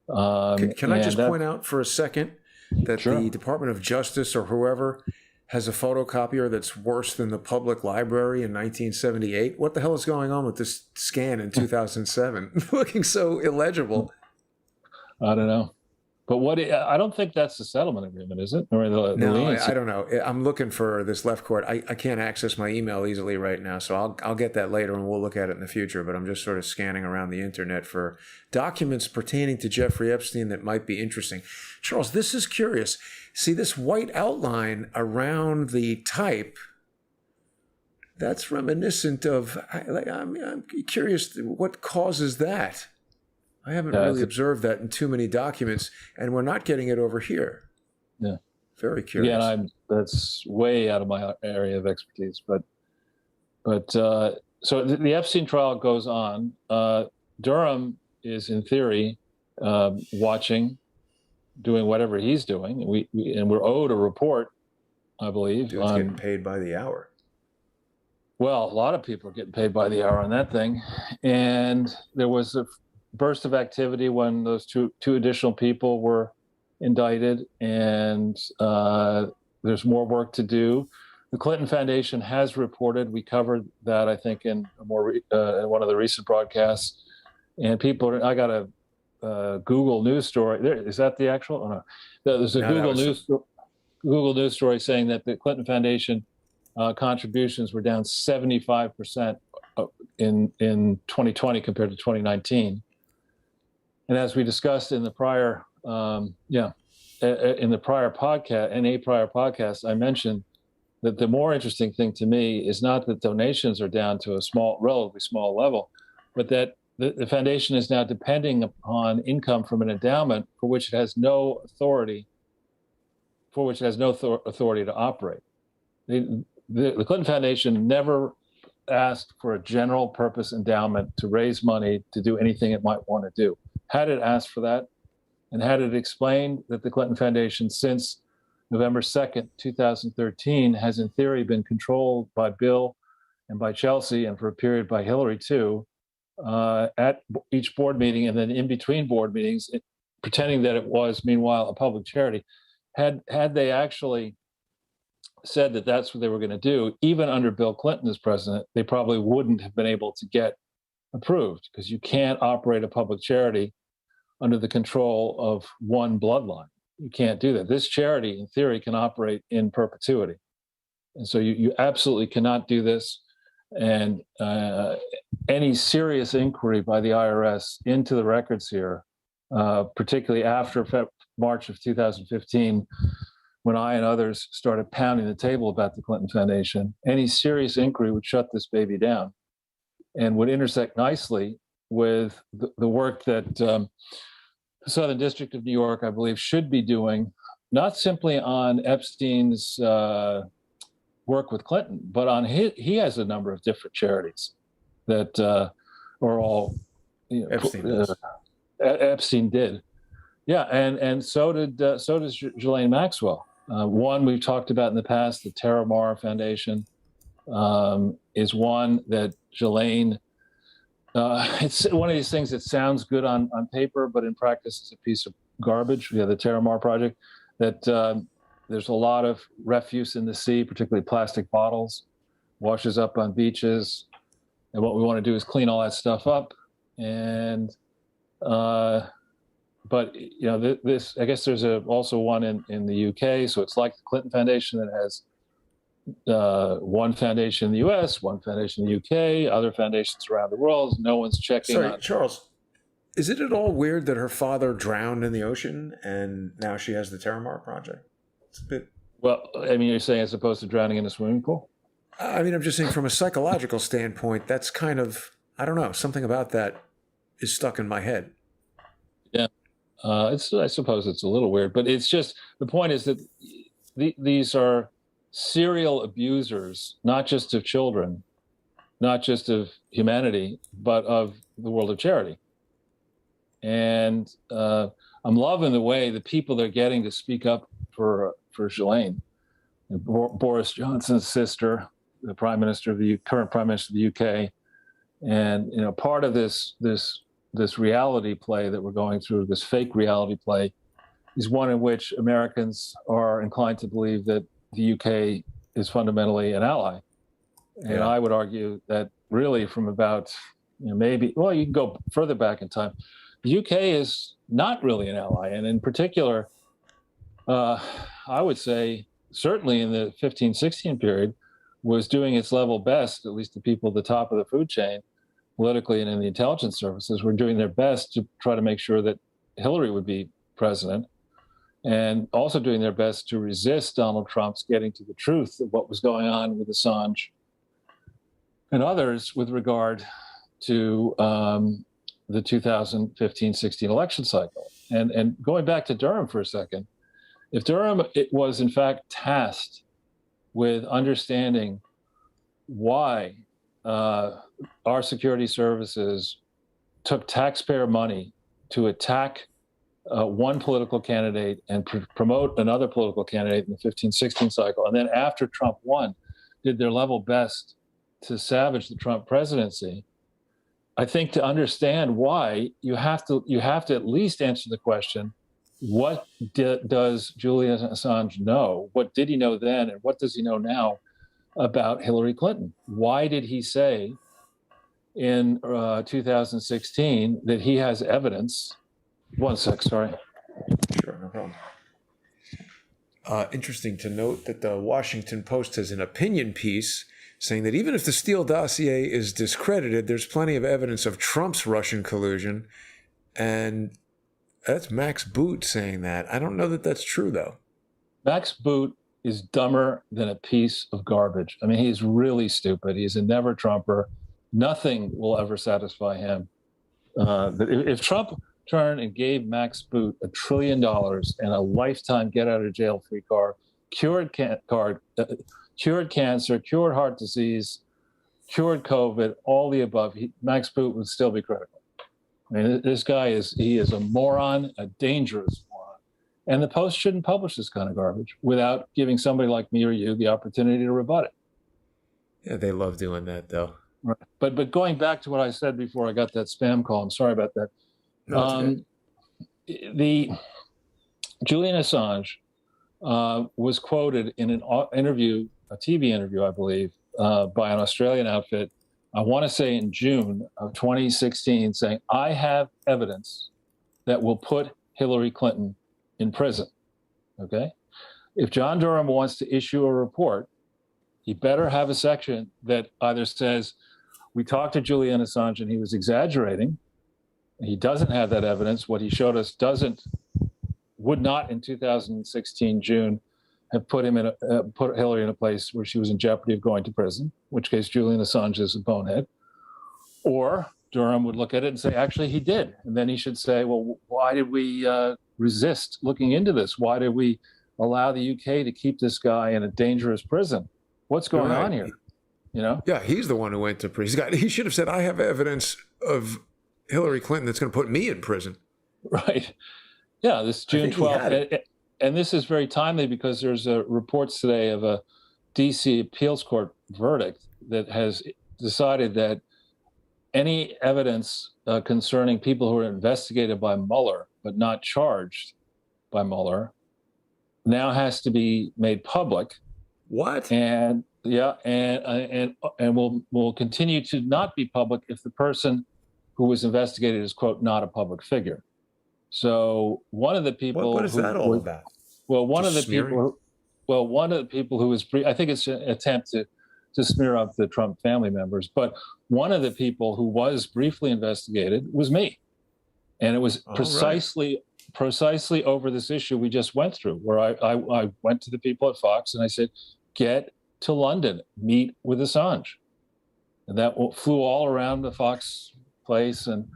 Can I just point out for a second that the Department of Justice or whoever has a photocopier that's worse than the public library in 1978? What the hell is going on with this scan in 2007? Looking so illegible. I don't know. But I don't think that's the settlement agreement, is it? Or no, I don't know. I'm looking for this Lefcourt. I can't access my email easily right now, so I'll get that later and we'll look at it in the future. But I'm just sort of scanning around the internet for documents pertaining to Jeffrey Epstein that might be interesting. Charles, this is curious. See this white outline around the type? That's reminiscent of. I'm curious what causes that. I haven't really observed that in too many documents, and we're not getting it over here. Yeah. Very curious. Yeah, that's way out of my area of expertise. But so the Epstein trial goes on. Durham is, in theory, watching, doing whatever he's doing. And we're owed a report, I believe. Dude's getting paid by the hour. Well, a lot of people are getting paid by the hour on that thing. And there was a burst of activity when those two additional people were indicted, and there's more work to do. The Clinton Foundation has reported, we covered that, I think, in one of the recent broadcasts, And I got a Google News story. Is that the actual? Oh, no. There's a No, Google News story saying that the Clinton Foundation contributions were down 75% in 2020 compared to 2019. And as we discussed in the prior, in a prior podcast, I mentioned that the more interesting thing to me is not that donations are down to a relatively small level, but that the foundation is now depending upon income from an endowment for which it has no authority to operate. The Clinton Foundation never asked for a general purpose endowment to raise money to do anything it might want to do. Had it asked for that, and had it explained that the Clinton Foundation since November 2nd, 2013, has in theory been controlled by Bill and by Chelsea, and for a period by Hillary too, at each board meeting and then in between board meetings, pretending that it was meanwhile a public charity. Had they actually said that that's what they were going to do, even under Bill Clinton as president, they probably wouldn't have been able to get approved, because you can't operate a public charity under the control of one bloodline. You can't do that. This charity, in theory, can operate in perpetuity. And so you absolutely cannot do this. And any serious inquiry by the IRS into the records here, particularly after March of 2015, when I and others started pounding the table about the Clinton Foundation, any serious inquiry would shut this baby down and would intersect nicely with the work that the Southern District of New York, I believe, should be doing, not simply on Epstein's work with Clinton, but on he has a number of different charities that are all Epstein did. Yeah, and so does Ghislaine Maxwell. One we've talked about in the past, the Terramar Foundation, is one that Ghislaine. It's one of these things that sounds good on paper, but in practice it's a piece of garbage. We have the Terramar project that there's a lot of refuse in the sea, particularly plastic bottles, washes up on beaches. And what we want to do is clean all that stuff up. And but this, I guess there's also one in the UK. So it's like the Clinton Foundation that has one foundation in the US, one foundation in the UK, other foundations around the world. No one's checking. Sorry, Charles, is it at all weird that her father drowned in the ocean and now she has the Terramar project? It's a bit. Well, I mean, you're saying as opposed to drowning in a swimming pool? I mean, I'm just saying from a psychological standpoint, that's kind of, I don't know, something about that is stuck in my head. Yeah. I suppose it's a little weird, but it's just, the point is that these are serial abusers, not just of children, not just of humanity, but of the world of charity. And I'm loving the way the people they're getting to speak up for Ghislaine. Boris Johnson's sister, the current prime minister of the UK, and part of this reality play that we're going through, this fake reality play, is one in which Americans are inclined to believe that the UK is fundamentally an ally. And I would argue that really from about, you can go further back in time. The UK is not really an ally. And in particular, I would say certainly in the 15-16 period was doing its level best, at least the people at the top of the food chain, politically and in the intelligence services, were doing their best to try to make sure that Hillary would be president, and also doing their best to resist Donald Trump's getting to the truth of what was going on with Assange and others with regard to the 2015-16 election cycle. And going back to Durham for a second, if Durham was in fact tasked with understanding why our security services took taxpayer money to attack one political candidate and promote another political candidate in the 15-16 cycle, and then after Trump won, did their level best to savage the Trump presidency, I think to understand why, you have to at least answer the question, what does Julian Assange know? What did he know then, and what does he know now about Hillary Clinton? Why did he say in 2016 that he has evidence. One sec, sorry. Sure, no problem. Interesting to note that the Washington Post has an opinion piece saying that even if the Steele dossier is discredited, there's plenty of evidence of Trump's Russian collusion. And that's Max Boot saying that. I don't know that that's true, though. Max Boot is dumber than a piece of garbage. I mean, he's really stupid. He's a never Trumper. Nothing will ever satisfy him. If Trump turned and gave Max Boot $1 trillion and a lifetime get-out-of-jail-free card, cured cancer, cured heart disease, cured COVID, all the above, Max Boot would still be critical. I mean, this guy is a moron, a dangerous moron. And the Post shouldn't publish this kind of garbage without giving somebody like me or you the opportunity to rebut it. Yeah, they love doing that, though. Right. But going back to what I said before I got that spam call, I'm sorry about that. No, the Julian Assange was quoted in an interview, a TV interview, I believe, by an Australian outfit, I want to say in June of 2016, saying, I have evidence that will put Hillary Clinton in prison. Okay? If John Durham wants to issue a report, he better have a section that either says, we talked to Julian Assange and he was exaggerating. He doesn't have that evidence. What he showed us would not in 2016 June have put Hillary in a place where she was in jeopardy of going to prison, in which case Julian Assange is a bonehead. Or Durham would look at it and say, actually, he did. And then he should say, well, why did we resist looking into this? Why did we allow the UK to keep this guy in a dangerous prison? What's going on here? You know? Yeah, he's the one who went to prison. He should have said, I have evidence of Hillary Clinton that's going to put me in prison. Right. Yeah, this June 12th. And this is very timely because there's reports today of a D.C. appeals court verdict that has decided that any evidence concerning people who are investigated by Mueller but not charged by Mueller now has to be made public. What? And yeah, and will continue to not be public if the person who was investigated is, quote, not a public figure. So one of the people. What is that all about? Well, one of the people who was, I think it's an attempt to smear up the Trump family members, but one of the people who was briefly investigated was me. And it was precisely over this issue we just went through, where I went to the people at Fox and I said, get to London, meet with Assange. And that flew all around the Fox place, and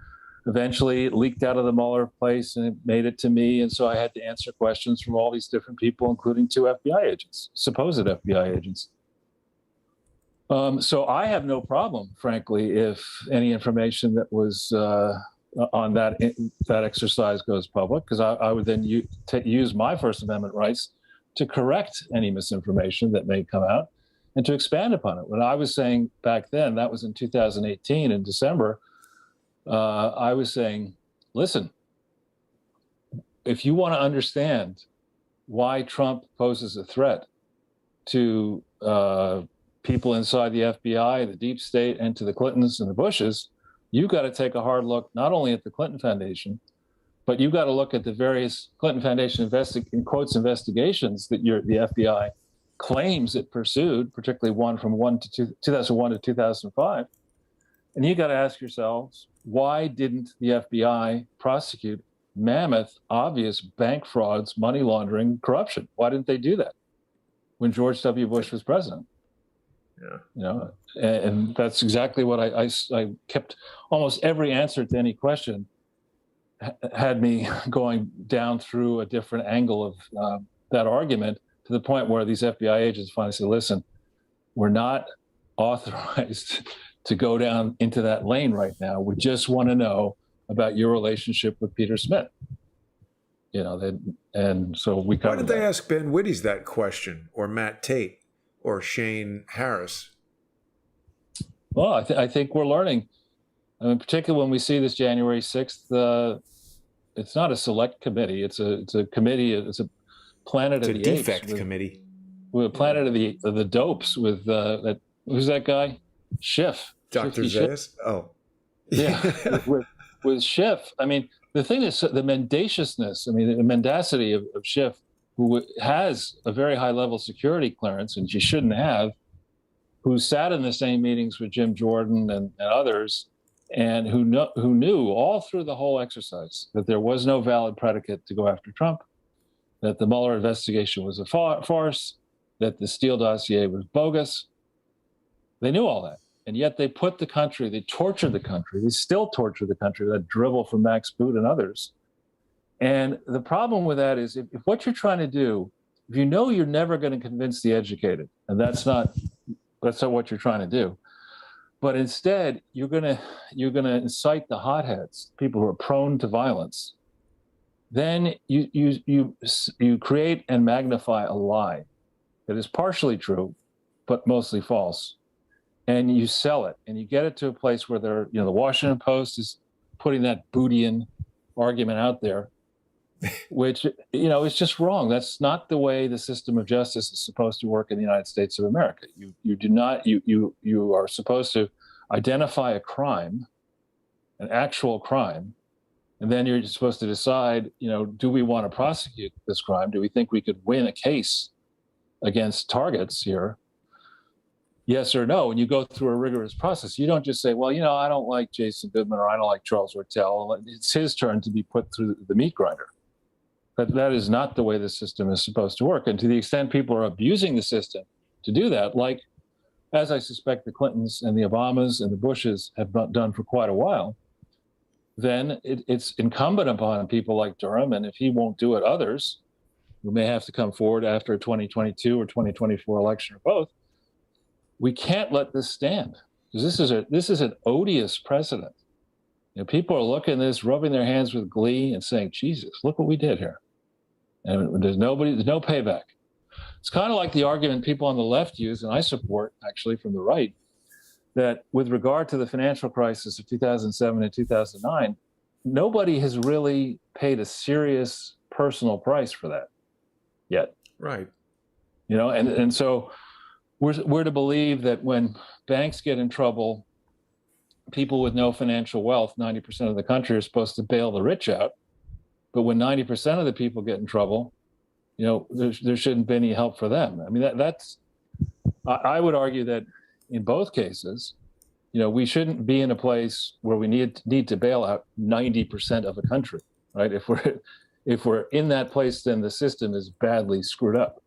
eventually it leaked out of the Mueller place and it made it to me. And so I had to answer questions from all these different people, including 2 FBI agents, supposed FBI agents. So I have no problem, frankly, if any information that was on that exercise goes public, because I would then use my First Amendment rights to correct any misinformation that may come out and to expand upon it. What I was saying back then, that was in 2018 in December, I was saying, listen, if you want to understand why Trump poses a threat to people inside the FBI, the deep state, and to the Clintons and the Bushes, you've got to take a hard look not only at the Clinton Foundation, but you've got to look at the various Clinton Foundation investigations that the FBI claims it pursued, particularly one from 2001 to 2005. And you got to ask yourselves, why didn't the FBI prosecute mammoth, obvious bank frauds, money laundering, corruption? Why didn't they do that when George W. Bush was president? Yeah. You know, and that's exactly what I kept. Almost every answer to any question had me going down through a different angle of that argument, to the point where these FBI agents finally said, listen, we're not authorized to go down into that lane right now. We just want to know about your relationship with Peter Smith. You know, and so we covered. Why did they ask Ben Wittes that question, or Matt Tate, or Shane Harris? Well, I think we're learning. I mean, particularly when we see this January 6th, it's not a select committee. It's a committee. It's a Planet of the Apes. It's a defect committee. With a Planet of the Dopes with who's that guy? Schiff. Dr. Shifty Schiff. Zayas? Oh. Yeah, with Schiff. I mean, the thing is the mendaciousness. I mean, the mendacity of Schiff, who has a very high level security clearance, and she shouldn't have, who sat in the same meetings with Jim Jordan and others, and who knew all through the whole exercise that there was no valid predicate to go after Trump, that the Mueller investigation was a farce, that the Steele dossier was bogus. They knew all that. And yet they tortured the country. They still torture the country, that drivel from Max Boot and others. And the problem with that is if what you're trying to do, if you know you're never going to convince the educated, and that's not what you're trying to do, but instead you're going to incite the hotheads, people who are prone to violence, then you create and magnify a lie that is partially true, but mostly false. And you sell it, and you get it to a place where the Washington Post is putting that Bootian argument out there, which, is just wrong. That's not the way the system of justice is supposed to work in the United States of America. You are supposed to identify a crime, an actual crime, and then you're supposed to decide, do we want to prosecute this crime? Do we think we could win a case against targets here? Yes or no, and you go through a rigorous process. You don't just say, well, I don't like Jason Goodman or I don't like Charles Ortel. It's his turn to be put through the meat grinder. That is not the way the system is supposed to work. And to the extent people are abusing the system to do that, like, as I suspect the Clintons and the Obamas and the Bushes have done for quite a while, then it's incumbent upon people like Durham, and if he won't do it, others who may have to come forward after a 2022 or 2024 election or both. We can't let this stand, because this is an odious precedent. People are looking at this, rubbing their hands with glee and saying, Jesus, look what we did here. And there's no payback. It's kind of like the argument people on the left use, and I support actually from the right, that with regard to the financial crisis of 2007 and 2009, nobody has really paid a serious personal price for that yet. Right. And so we're to believe that when banks get in trouble, people with no financial wealth, 90% of the country, are supposed to bail the rich out. But when 90% of the people get in trouble, there shouldn't be any help for them. I mean, I would argue that in both cases, we shouldn't be in a place where we need to bail out 90% of a country, right? If we're in that place, then the system is badly screwed up.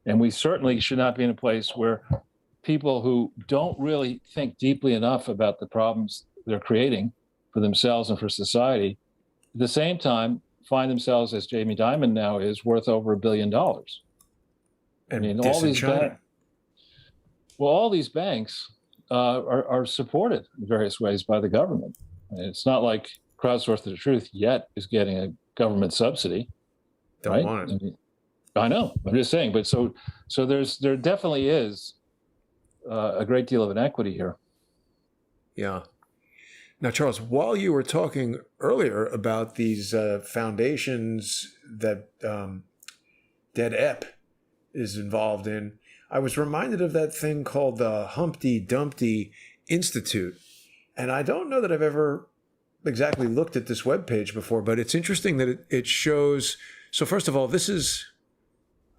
And we certainly should not be in a place where people who don't really think deeply enough about the problems they're creating for themselves and for society, at the same time, find themselves, as Jamie Dimon now is, worth over $1 billion. And all these banks are supported in various ways by the government. It's not like Crowdsource the Truth yet is getting a government subsidy. Don't want it. I know. I'm just saying. But so there definitely is a great deal of inequity here. Yeah. Now, Charles, while you were talking earlier about these foundations that Dead Ep is involved in, I was reminded of that thing called the Humpty Dumpty Institute. And I don't know that I've ever exactly looked at this webpage before, but it's interesting that it shows. So first of all,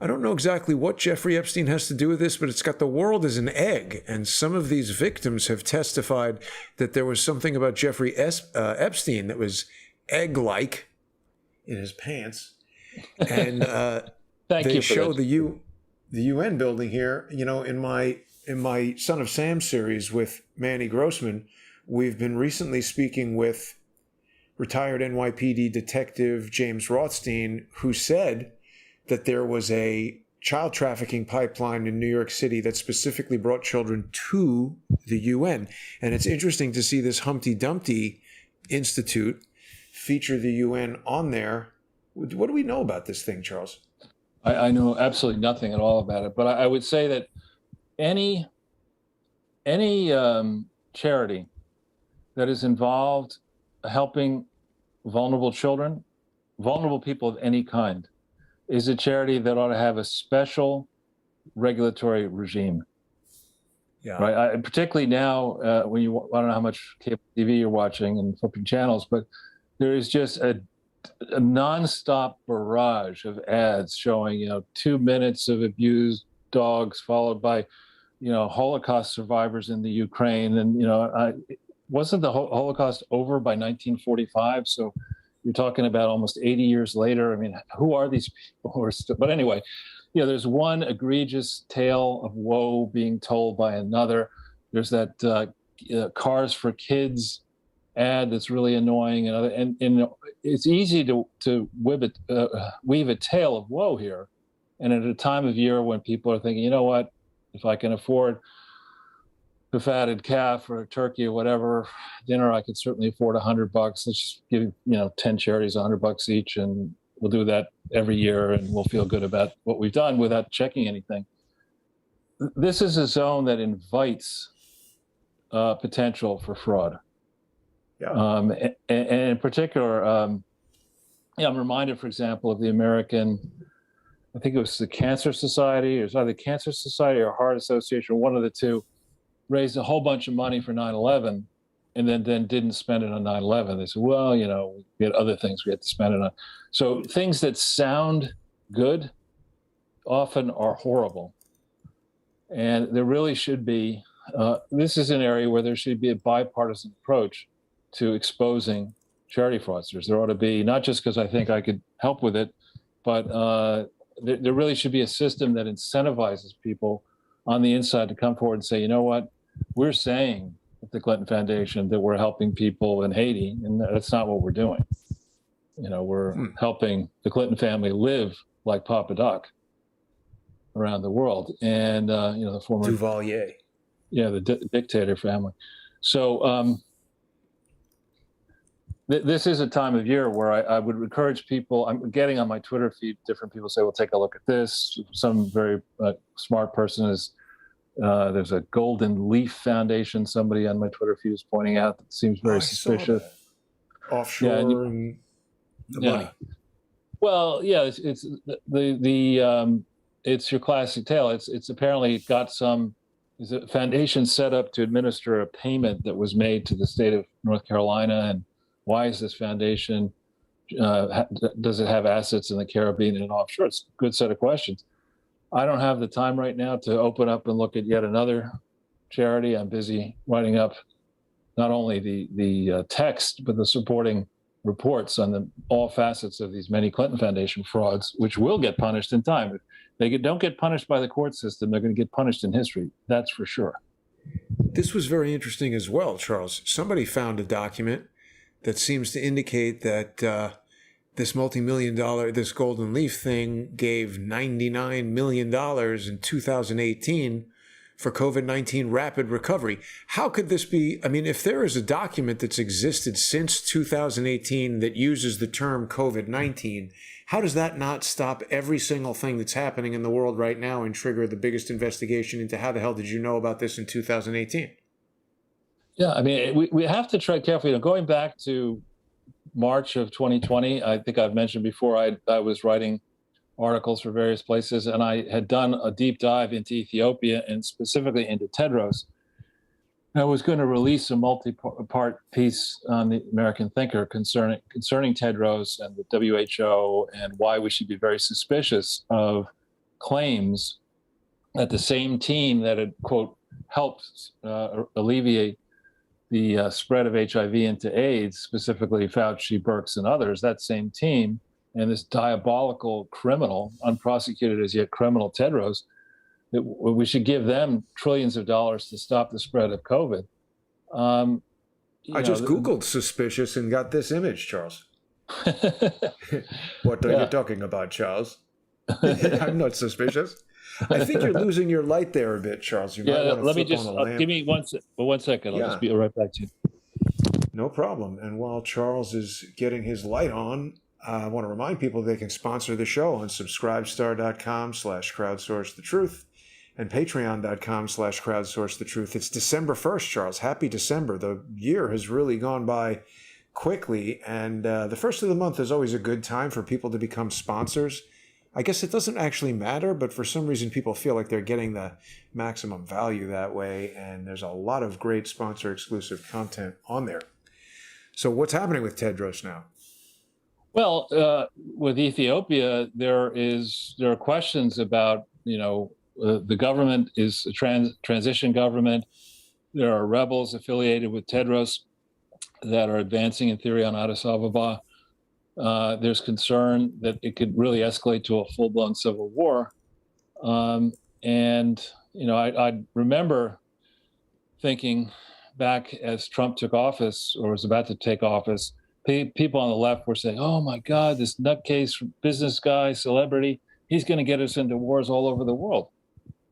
I don't know exactly what Jeffrey Epstein has to do with this, but it's got the world as an egg. And some of these victims have testified that there was something about Jeffrey Epstein that was egg-like in his pants. And they show the UN building here. In my Son of Sam series with Manny Grossman, we've been recently speaking with retired NYPD detective James Rothstein, who said that there was a child trafficking pipeline in New York City that specifically brought children to the UN. And it's interesting to see this Humpty Dumpty Institute feature the UN on there. What do we know about this thing, Charles? I know absolutely nothing at all about it, but I would say that any charity that is involved helping vulnerable children, vulnerable people of any kind, is a charity that ought to have a special regulatory regime. Yeah. right? Particularly now, when I don't know how much cable TV you're watching and flipping channels, but there is just a nonstop barrage of ads showing, 2 minutes of abused dogs, followed by, Holocaust survivors in the Ukraine. And, wasn't the Holocaust over by 1945? So you're talking about almost 80 years later. I mean, who are these people who are still, but anyway, there's one egregious tale of woe being told by another. There's that Cars for Kids ad that's really annoying, and it's easy to weave a tale of woe here. And at a time of year when people are thinking, you know what, if I can afford a fatted calf or a turkey or whatever dinner, I could certainly afford $100. Let's just give 10 charities $100 each, and we'll do that every year, and we'll feel good about what we've done without checking anything. This is a zone that invites potential for fraud. Yeah. And in particular, I'm reminded, for example, of the American, I think it was the Cancer Society, or it was either Cancer Society or Heart Association, one of the two, raised a whole bunch of money for 9/11 and then didn't spend it on 9/11. They said, well, we had other things we had to spend it on. So things that sound good often are horrible. And there really should be, this is an area where there should be a bipartisan approach to exposing charity fraudsters. There ought to be, not just because I think I could help with it, but there really should be a system that incentivizes people on the inside to come forward and say, you know what, we're saying at the Clinton Foundation that we're helping people in Haiti, and that's not what we're doing. We're helping the Clinton family live like Papa Doc around the world, and the former Duvalier. Yeah, the dictator family. So this is a time of year where I would encourage people. I'm getting on my Twitter feed, different people say, well, take a look at this. Some very smart person is, there's a Golden Leaf Foundation, somebody on my Twitter feed is pointing out, that seems very suspicious. Offshore and the money. Well, yeah, it's it's your classic tale. It's apparently got some, is a foundation set up to administer a payment that was made to the state of North Carolina. And why is this foundation, does it have assets in the Caribbean and offshore? It's a good set of questions. I don't have the time right now to open up and look at yet another charity. I'm busy writing up not only the text, but the supporting reports on all facets of these many Clinton Foundation frauds, which will get punished in time. If they don't get punished by the court system, they're going to get punished in history. That's for sure. This was very interesting as well, Charles. Somebody found a document that seems to indicate that this multi-million-dollar, this Golden Leaf thing gave $99 million in 2018 for COVID-19 rapid recovery. How could this be? I mean, if there is a document that's existed since 2018 that uses the term COVID-19, how does that not stop every single thing that's happening in the world right now and trigger the biggest investigation into how the hell did you know about this in 2018? Yeah, I mean, we have to tread carefully. Going back to March of 2020, I think I've mentioned before, I was writing articles for various places, and I had done a deep dive into Ethiopia and specifically into Tedros. I was going to release a multi-part piece on the American Thinker concerning Tedros and the WHO and why we should be very suspicious of claims that the same team that had, quote, helped alleviate the spread of HIV into AIDS, specifically Fauci, Birx, and others, that same team, and this diabolical criminal, unprosecuted as yet criminal Tedros, that we should give them trillions of dollars to stop the spread of COVID. I just Googled suspicious and got this image, Charles. What are you talking about, Charles? I'm not suspicious. I think you're losing your light there a bit, Charles. You might want to let me flip just on a lamp. give me one second. I'll just be right back to you. No problem. And while Charles is getting his light on, I want to remind people they can sponsor the show on subscribestar.com/crowdsourcethetruth and patreon.com/crowdsourcethetruth. It's December 1st, Charles. Happy December. The year has really gone by quickly, and the first of the month is always a good time for people to become sponsors I guess it doesn't actually matter, but for some reason people feel like they're getting the maximum value that way, and there's a lot of great sponsor exclusive content on there. So what's happening with Tedros now? Well, with Ethiopia, there are questions about, the government is a transition government. There are rebels affiliated with Tedros that are advancing in theory on Addis Ababa. There's concern that it could really escalate to a full-blown civil war. I remember thinking back as Trump took office or was about to take office, people on the left were saying, "Oh my God, this nutcase business guy, celebrity, he's going to get us into wars all over the world."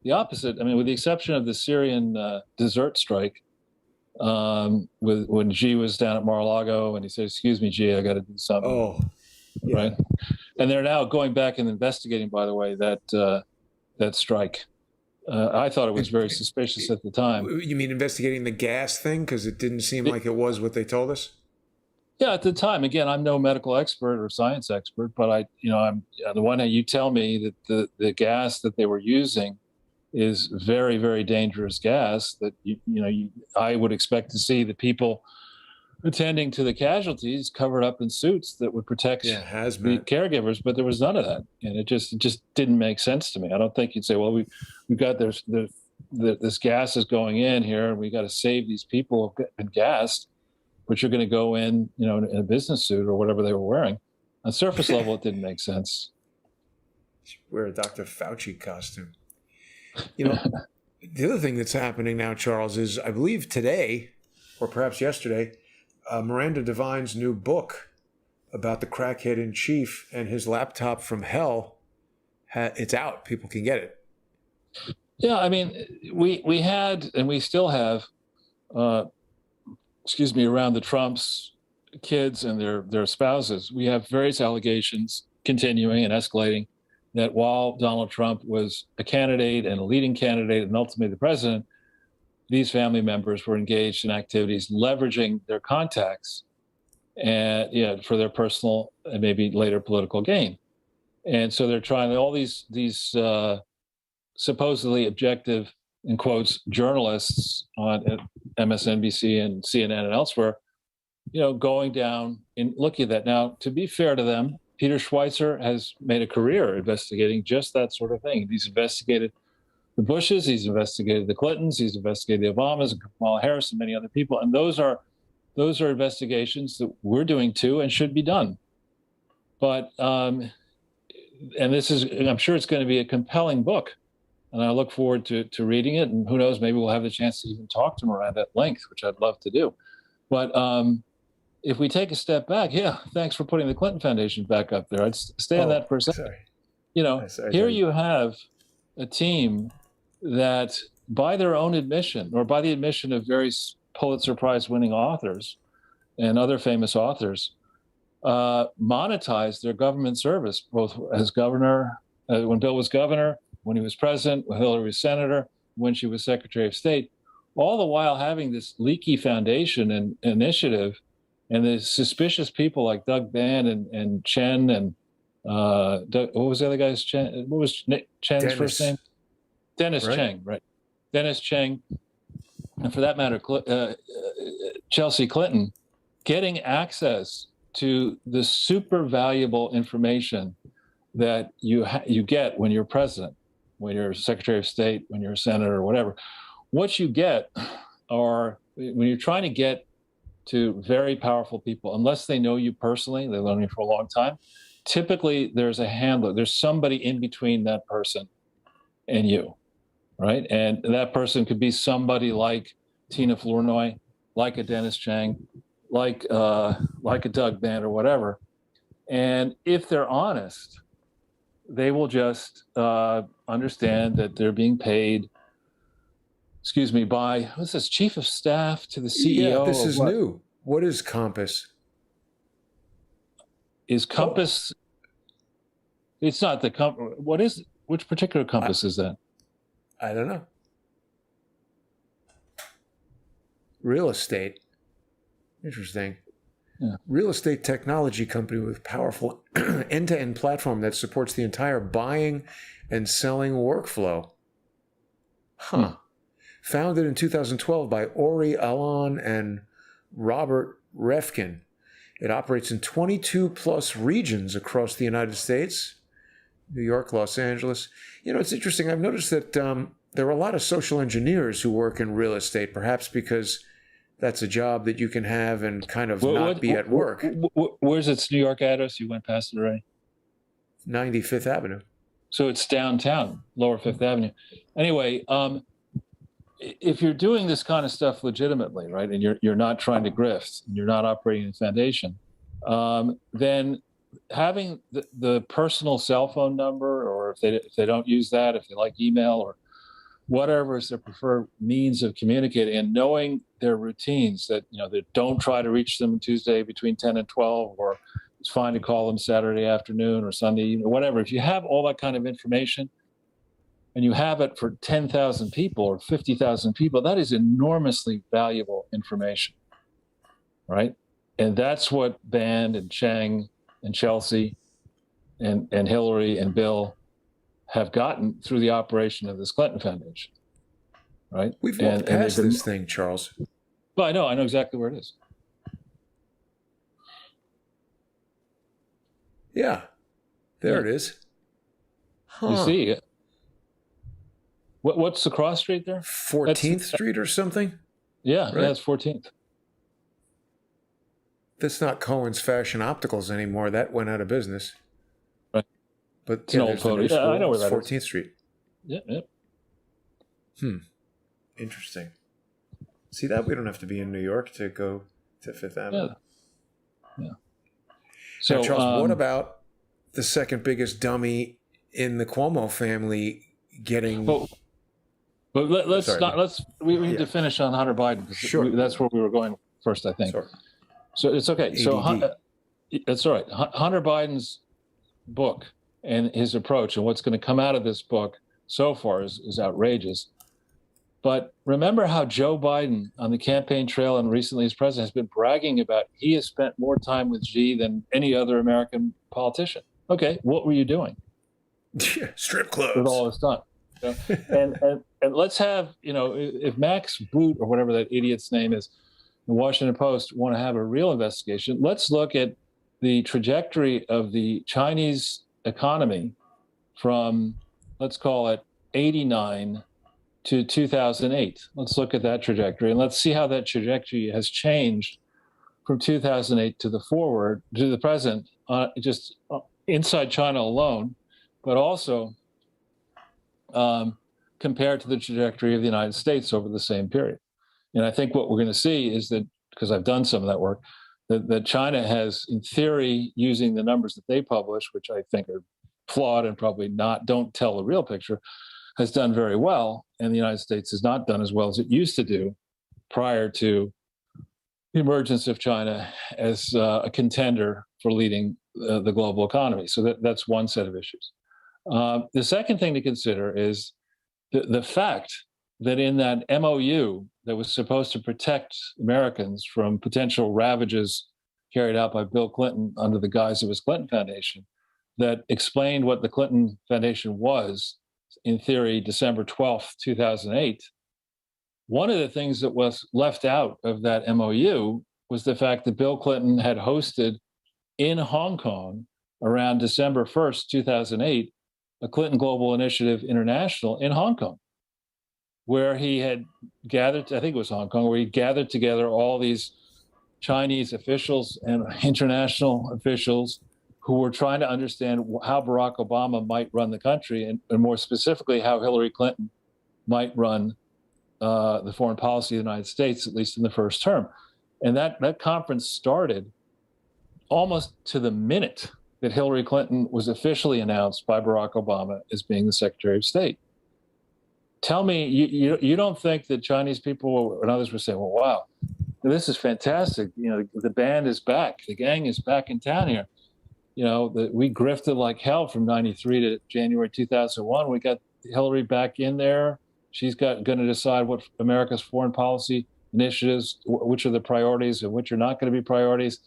The opposite. I mean, with the exception of the Syrian desert strike, when G was down at Mar-a-Lago and he said, "Excuse me, G, I got to do something." Oh, yeah. Right. And they're now going back and investigating, by the way, that strike. I thought it was very suspicious at the time. You mean investigating the gas thing? Because it didn't seem like it was what they told us? Yeah, at the time. Again, I'm no medical expert or science expert, but I'm on the one hand, you tell me that the gas that they were using is very, very dangerous gas that I would expect to see the people attending to the casualties covered up in suits that would protect the caregivers, but there was none of that, and it just didn't make sense to me. I don't think you'd say, "Well, we've got this gas is going in here, and we got to save these people who've been gassed," but you're going to go in, in a business suit or whatever they were wearing. On surface level, it didn't make sense. Wear a Dr. Fauci costume. The other thing that's happening now, Charles, is I believe today, or perhaps yesterday, Miranda Devine's new book about the crackhead in chief and his laptop from hell, it's out. People can get it. Yeah, I mean, we had and we still have, around the Trumps' kids and their spouses, we have various allegations continuing and escalating that while Donald Trump was a candidate and a leading candidate and ultimately the president, these family members were engaged in activities leveraging their contacts and for their personal and maybe later political gain. And so they're trying all these supposedly objective, in quotes, journalists on MSNBC and CNN and elsewhere, going down and looking at that. Now, to be fair to them, Peter Schweizer has made a career investigating just that sort of thing. He's investigated the Bushes, he's investigated the Clintons, he's investigated the Obamas and Kamala Harris and many other people. And those are investigations that we're doing too and should be done. But and I'm sure it's going to be a compelling book. And I look forward to reading it. And who knows, maybe we'll have the chance to even talk to Miranda at length, which I'd love to do. But if we take a step back, thanks for putting the Clinton Foundation back up there. I'd stay on that for a second. Sorry. Here you have a team that, by their own admission, or by the admission of various Pulitzer Prize winning authors and other famous authors, monetized their government service, both as governor, when Bill was governor, when he was president, when Hillary was senator, when she was Secretary of State, all the while having this leaky foundation and initiative, and the suspicious people like Doug Ban and Chen and what was the other guy's Chen? What was Chen's first name? Dennis Cheng, right? Dennis Cheng, and for that matter, Chelsea Clinton, getting access to the super valuable information that you get when you're president, when you're Secretary of State, when you're a senator, or whatever. What you get are, when you're trying to get to very powerful people, unless they know you personally, they've known you for a long time, typically there's a handler, there's somebody in between that person and you, right? And that person could be somebody like Tina Flournoy, like a Dennis Chang, like a Doug Ban or whatever. And if they're honest, they will just understand that they're being paid, by, what's this, chief of staff to the CEO? Yeah, this is new. What is Compass? Is Compass, it's not the Compass, which particular Compass is that? I don't know. Real estate. Interesting. Yeah. Real estate technology company with powerful end-to-end platform that supports the entire buying and selling workflow. Huh. Founded in 2012 by Ori Alon and Robert Refkin. It operates in 22 plus regions across the United States, New York, Los Angeles. You know, it's interesting. I've noticed that there are a lot of social engineers who work in real estate, perhaps because that's a job that you can have and kind of not be at work. Where's its New York address? You went past it already. 95th Avenue. So it's downtown, Lower Fifth Avenue. Anyway, if you're doing this kind of stuff legitimately, right, and you're not trying to grift, and you're not operating a foundation, then having the personal cell phone number, or if they don't use that, if they like email or whatever is their preferred means of communicating, and knowing their routines, that they don't try to reach them Tuesday between 10 and 12, or it's fine to call them Saturday afternoon or Sunday, whatever. If you have all that kind of information and you have it for 10,000 people or 50,000 people, that is enormously valuable information, right? And that's what Band and Chang and Chelsea and Hillary and Bill have gotten through the operation of this Clinton Foundation, right? We've walked past this thing, Charles. Well, I know exactly where it is. Yeah, there it is. Huh. You see, what's the cross street there? 14th Street or something? Yeah, right? Yeah, it's 14th. That's not Cohen's Fashion Opticals anymore. That went out of business. Right. But it's an old photo. Yeah, I know where that 14th is. Street. Yeah. Interesting. See that? We don't have to be in New York to go to Fifth Avenue. Yeah. So, now, Charles, what about the second biggest dummy in the Cuomo family getting... But we need to finish on Hunter Biden, because sure. That's where we were going first, I think. Sorry. So it's okay. ADD. So that's all right. Hunter Biden's book and his approach and what's going to come out of this book so far is outrageous. But remember how Joe Biden on the campaign trail and recently as president has been bragging about he has spent more time with Xi than any other American politician. Okay, what were you doing? Strip clubs. With all this time. And let's have, if Max Boot or whatever that idiot's name is, the Washington Post want to have a real investigation, let's look at the trajectory of the Chinese economy from, let's call it 89 to 2008. Let's look at that trajectory and let's see how that trajectory has changed from 2008 to the present, just inside China alone, but also compared to the trajectory of the United States over the same period. And I think what we're going to see is that, because I've done some of that work, that China has, in theory, using the numbers that they publish, which I think are flawed and probably don't tell the real picture, has done very well, and the United States has not done as well as it used to do prior to the emergence of China as a contender for leading the global economy. So that's one set of issues. The second thing to consider is the fact that in that MOU that was supposed to protect Americans from potential ravages carried out by Bill Clinton under the guise of his Clinton Foundation, that explained what the Clinton Foundation was, in theory, December 12th, 2008, one of the things that was left out of that MOU was the fact that Bill Clinton had hosted in Hong Kong around December 1st, 2008, a Clinton Global Initiative International in Hong Kong, where he had gathered, I think it was Hong Kong, where he gathered together all these Chinese officials and international officials who were trying to understand how Barack Obama might run the country, and more specifically, how Hillary Clinton might run the foreign policy of the United States, at least in the first term. And that conference started almost to the minute that Hillary Clinton was officially announced by Barack Obama as being the Secretary of State. Tell me, you don't think that Chinese people and others were saying, well, wow, this is fantastic. The band is back. The gang is back in town here. We grifted like hell from 93 to January 2001. We got Hillary back in there. She's going to decide what America's foreign policy initiatives, which are the priorities and which are not going to be priorities.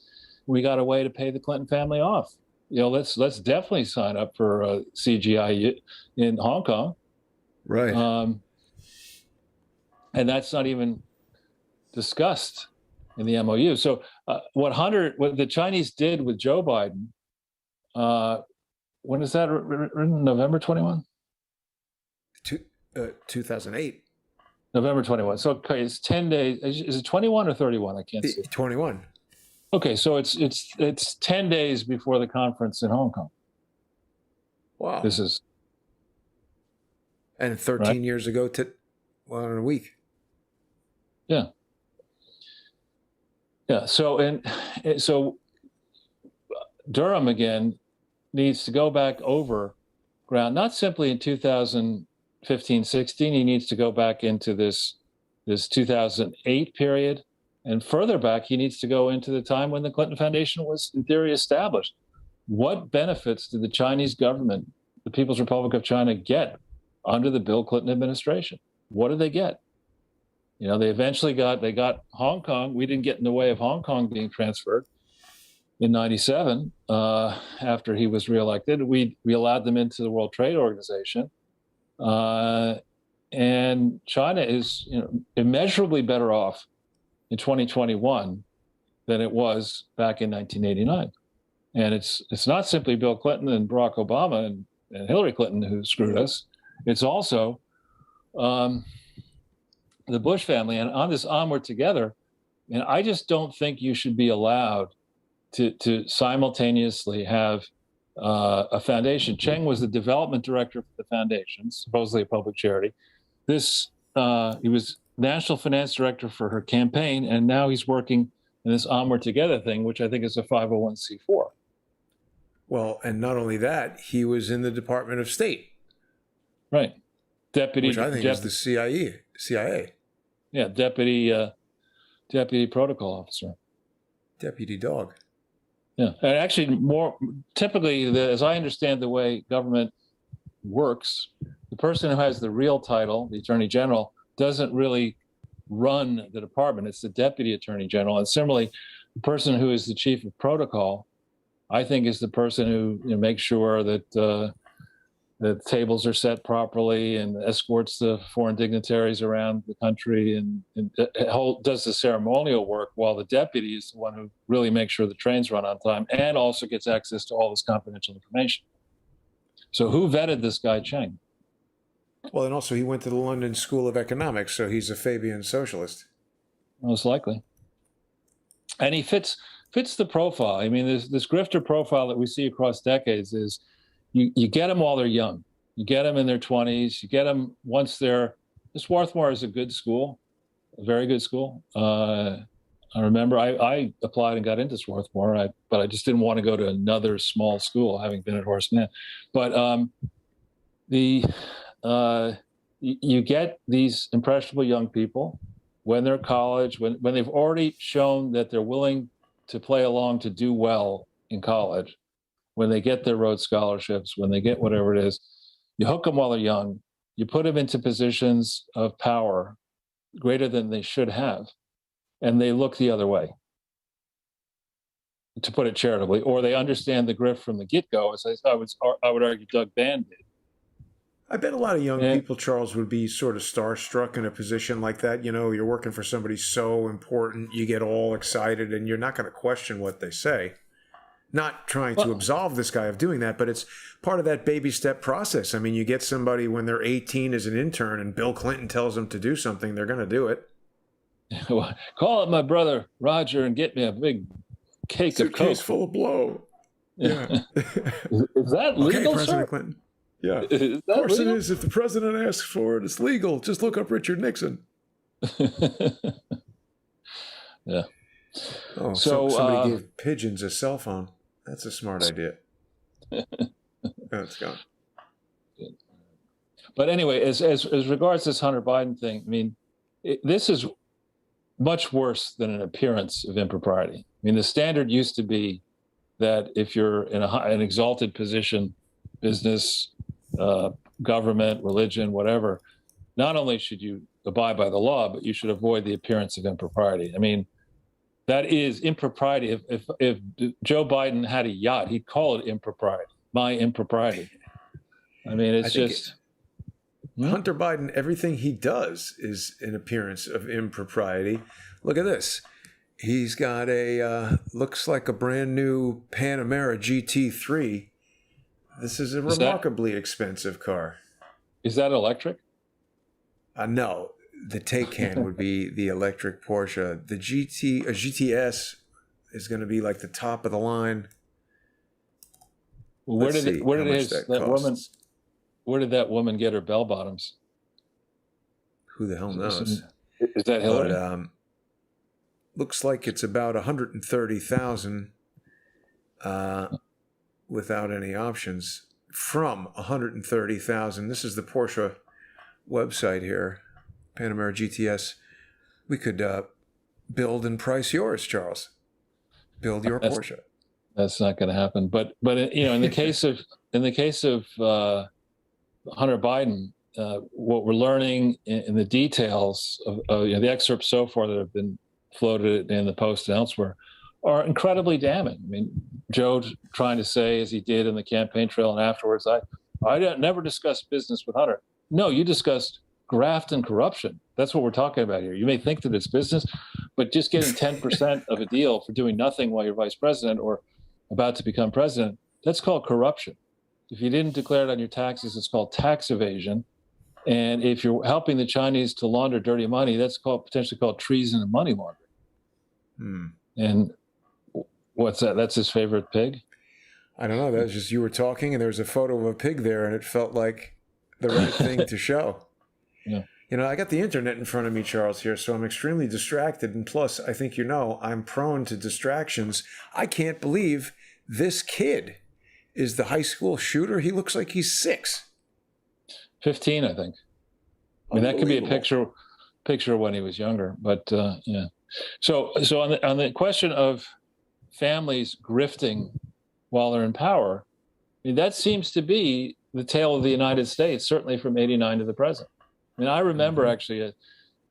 we got a way to pay the Clinton family off. Let's definitely sign up for CGI in Hong Kong. Right. And that's not even discussed in the MOU. So what the Chinese did with Joe Biden, when is that written? November 21? 2008. November 21. So okay, it's 10 days. Is it 21 or 31? I can't see. 21. Okay, so it's 10 days before the conference in Hong Kong. Wow. This is. And 13 right? years ago in a week. Yeah. Yeah. So Durham again needs to go back over ground, not simply in 2015, 16. He needs to go back into this 2008 period, and further back, he needs to go into the time when the Clinton Foundation was, in theory, established. What benefits did the Chinese government, the People's Republic of China, get under the Bill Clinton administration? What did they get? They eventually got Hong Kong. We didn't get in the way of Hong Kong being transferred in 97 after he was reelected. We allowed them into the World Trade Organization. And China is immeasurably better off in 2021 than it was back in 1989. And it's not simply Bill Clinton and Barack Obama and Hillary Clinton who screwed us. It's also the Bush family. And on this Onward Together, I just don't think you should be allowed to simultaneously have a foundation. Cheng was the development director for the foundation, supposedly a public charity. He was national finance director for her campaign, and now he's working in this Onward Together thing, which I think is a 501c4. Well, and not only that, he was in the Department of State. Right. Which I think is the CIA. Yeah, deputy protocol officer. Deputy dog. Yeah, and actually more typically, as I understand the way government works, the person who has the real title, the Attorney General, doesn't really run the department. It's the Deputy Attorney General. And similarly, the person who is the Chief of Protocol, I think, is the person who makes sure that the tables are set properly and escorts the foreign dignitaries around the country and does the ceremonial work, while the deputy is the one who really makes sure the trains run on time and also gets access to all this confidential information. So who vetted this guy Cheng? Well, and also he went to the London School of Economics, so he's a Fabian socialist. Most likely. And he fits the profile. I mean, this grifter profile that we see across decades is you get them while they're young. You get them in their 20s. You get them once Swarthmore is a good school, a very good school. I remember I applied and got into Swarthmore, but I just didn't want to go to another small school, having been at Horace Mann. But you get these impressionable young people when they're college, when they've already shown that they're willing to play along to do well in college, when they get their Rhodes scholarships, when they get whatever it is, you hook them while they're young, you put them into positions of power greater than they should have, and they look the other way, to put it charitably, or they understand the grift from the get-go, as I would argue Doug Band did. I bet a lot of young people, Charles, would be sort of starstruck in a position like that. You're working for somebody so important, you get all excited, and you're not going to question what they say. Not trying to absolve this guy of doing that, but it's part of that baby step process. I mean, you get somebody when they're 18 as an intern, and Bill Clinton tells them to do something, they're going to do it. Call up my brother Roger and get me a big cake of Coke. Suitcase full of blow. Yeah. Is that legal, okay, President sir? Clinton. Yeah. Is that of course legal? it is. If the president asks for it, it's legal. Just look up Richard Nixon. Yeah. Oh, so somebody gave pigeons a cell phone. That's a smart idea. It's gone. But anyway, as regards this Hunter Biden thing, I mean, this is much worse than an appearance of impropriety. I mean, the standard used to be that if you're in an exalted position, business, government, religion, whatever, not only should you abide by the law, but you should avoid the appearance of impropriety. I mean, That is impropriety. If Joe Biden had a yacht, he'd call it impropriety. My impropriety. I mean, I it's think just Hunter Biden, everything he does is an appearance of impropriety. Look at this. He's got a, looks like a brand new Panamera GT3. This is a remarkably expensive car. Is that electric? No, the Taycan would be the electric Porsche. The GTS is going to be like the top of the line. Well, where did that woman get her bell bottoms? Who the hell knows? Is that Hillary? But, looks like it's about 130,000 without any options. From 130,000. This is the Porsche website here, Panamera GTS. We could build and price yours, Charles. Build your Porsche. That's not going to happen. But in the case of Hunter Biden, what we're learning in the details of the excerpts so far that have been floated in the Post and elsewhere are incredibly damning. I mean, Joe trying to say, as he did in the campaign trail and afterwards, I never discussed business with Hunter. No, you discussed graft and corruption. That's what we're talking about here. You may think that it's business, but just getting 10% of a deal for doing nothing while you're vice president or about to become president, that's called corruption. If you didn't declare it on your taxes, it's called tax evasion. And if you're helping the Chinese to launder dirty money, that's potentially called treason and money laundering. And what's that? That's his favorite pig? I don't know. That was just, you were talking and there was a photo of a pig there and it felt like the right thing to show. Yeah. You know, I got the internet in front of me, Charles, here, so I'm extremely distracted. And plus, I think I'm prone to distractions. I can't believe this kid is the high school shooter. He looks like he's 6. 15, I think. I mean, that could be a picture when he was younger. But yeah. So on the question of families grifting while they're in power, I mean, that seems to be the tale of the United States, certainly from '89 to the present. I mean, I remember actually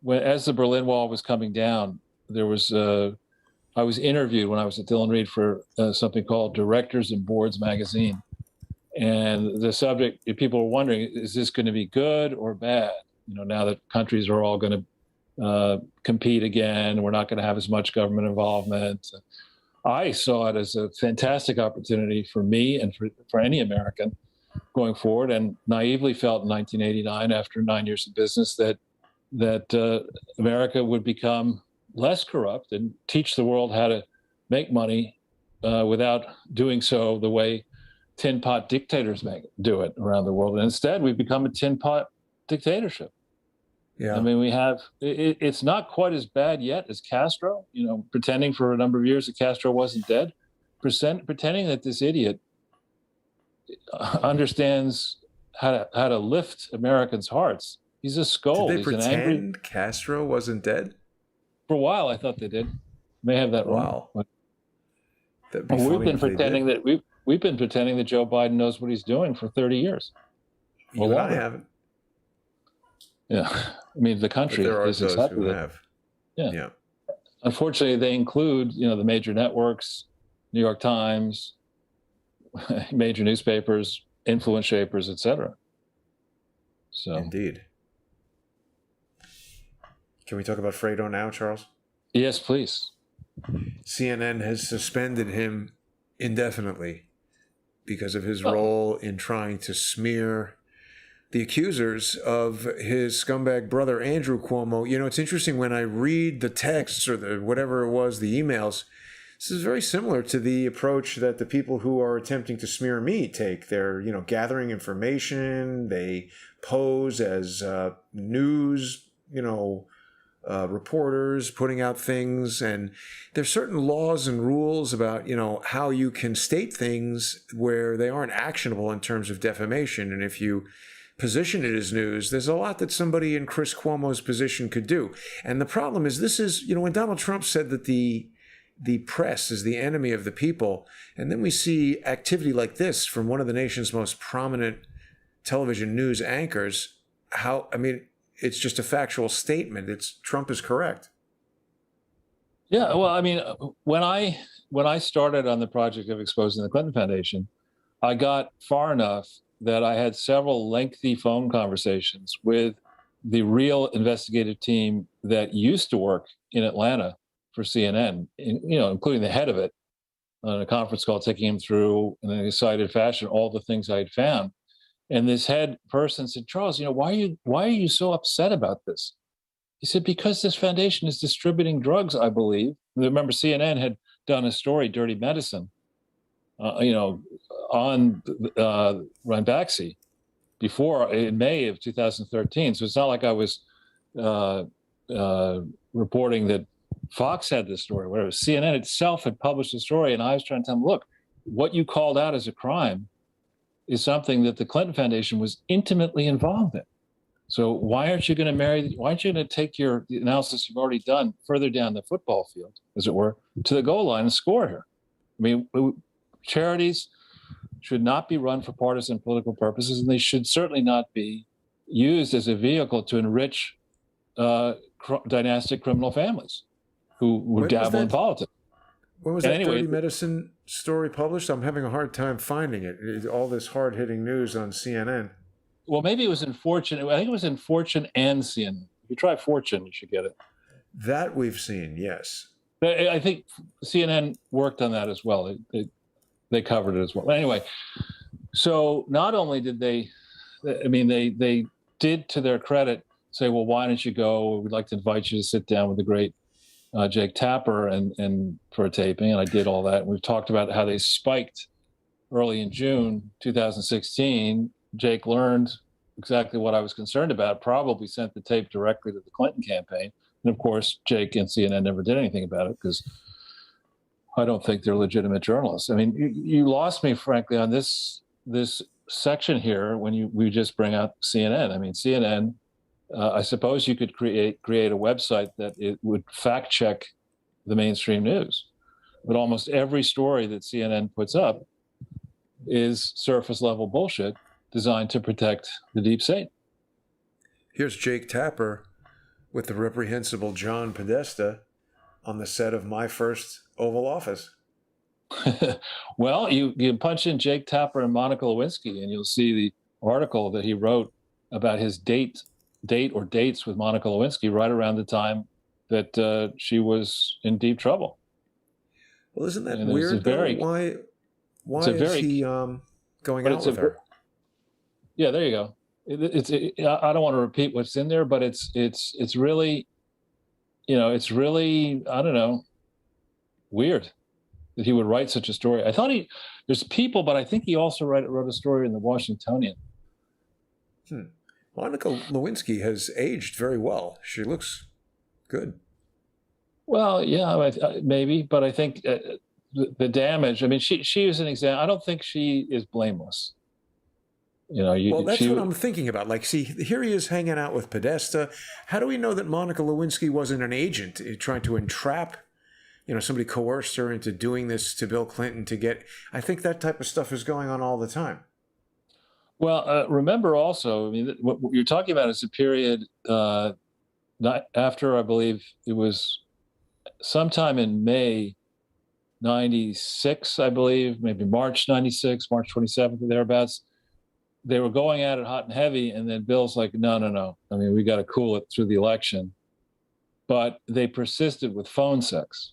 as the Berlin Wall was coming down, there was I was interviewed when I was at Dillon Reed for something called Directors and Boards magazine. And the subject, people were wondering, is this going to be good or bad? You know, now that countries are all going to compete again, we're not going to have as much government involvement. I saw it as a fantastic opportunity for me and for any American going forward, and naively felt in 1989, after 9 years of business, that America would become less corrupt and teach the world how to make money without doing so the way tin pot dictators do it around the world. And instead, we've become a tin pot dictatorship. Yeah, I mean, it's not quite as bad yet as Castro. You know, pretending for a number of years that Castro wasn't dead, pretending that this idiot understands how to lift Americans' hearts. He's a scold. Did they He's pretend an angry... Castro wasn't dead? For a while, I thought they did. May have that wrong. Wow. We've been pretending that Joe Biden knows what he's doing for 30 years. You and I haven't. Yeah, I mean, the country is accepted who it. have. Yeah. Unfortunately, they include, the major networks, New York Times, major newspapers, influence shapers, etc. So indeed. Can we talk about Fredo now, Charles? Yes, please. CNN has suspended him indefinitely because of his role in trying to smear the accusers of his scumbag brother, Andrew Cuomo. You know, it's interesting when I read the texts or whatever it was, the emails, this is very similar to the approach that the people who are attempting to smear me take. They're, gathering information. They pose as news, reporters putting out things. And there's certain laws and rules about, how you can state things where they aren't actionable in terms of defamation. And if you position it as news, there's a lot that somebody in Chris Cuomo's position could do. And the problem is, this is, when Donald Trump said that the press is the enemy of the people, and then we see activity like this from one of the nation's most prominent television news anchors, it's just a factual statement. Trump is correct. Yeah, well, I mean, when I started on the project of exposing the Clinton Foundation, I got far enough that I had several lengthy phone conversations with the real investigative team that used to work in Atlanta for CNN, including the head of it, on a conference call, taking him through in an excited fashion all the things I had found. And this head person said, Charles, why are you so upset about this? He said, because this foundation is distributing drugs, I believe. Remember, CNN had done a story, Dirty Medicine, on Ranbaxy before in May of 2013. So it's not like I was uh, reporting that Fox had this story, whatever. CNN itself had published a story, and I was trying to tell them, look, what you called out as a crime is something that the Clinton Foundation was intimately involved in. So why aren't you going to take the analysis you've already done further down the football field, as it were, to the goal line and score here? I mean, charities should not be run for partisan political purposes, and they should certainly not be used as a vehicle to enrich dynastic criminal families who dabble in politics. When was that Dirty Medicine story published? I'm having a hard time finding it. All this hard-hitting news on CNN. Well, maybe it was in Fortune. I think it was in Fortune and CNN. If you try Fortune, you should get it. That we've seen, yes. I think CNN worked on that as well. They covered it as well. Anyway, so not only did they did, to their credit, say, well, why don't you go? We'd like to invite you to sit down with the great Jake Tapper and for a taping. And I did all that. We've talked about how they spiked early in June 2016. Jake learned exactly what I was concerned about, probably sent the tape directly to the Clinton campaign. And of course, Jake and CNN never did anything about it because I don't think they're legitimate journalists. I mean, you lost me, frankly, on this section here when we just bring out CNN. I mean, CNN, I suppose you could create a website that it would fact check the mainstream news. But almost every story that CNN puts up is surface level bullshit designed to protect the deep state. Here's Jake Tapper with the reprehensible John Podesta on the set of my first Oval Office. Well, you punch in Jake Tapper and Monica Lewinsky, and you'll see the article that he wrote about his date or dates with Monica Lewinsky right around the time that she was in deep trouble. Well, isn't that weird? Why is he going out with her? Yeah, there you go. I don't want to repeat what's in there, but it's really, it's really, I don't know, weird that he would write such a story. I thought there's people, but I think he also wrote a story in the Washingtonian. Monica Lewinsky has aged very well. She looks good. Well, yeah, maybe, but I think the damage. I mean, she is an example. I don't think she is blameless. Well, that's what I'm thinking about. Like, see, here he is hanging out with Podesta. How do we know that Monica Lewinsky wasn't an agent trying to entrap, somebody coerced her into doing this to Bill Clinton to get? I think that type of stuff is going on all the time. Well, remember also, I mean, what you're talking about is a period not after, I believe it was sometime in May 96, I believe, maybe March 96, March 27th or thereabouts. They were going at it hot and heavy, and then Bill's like, no. I mean, we got to cool it through the election. But they persisted with phone sex.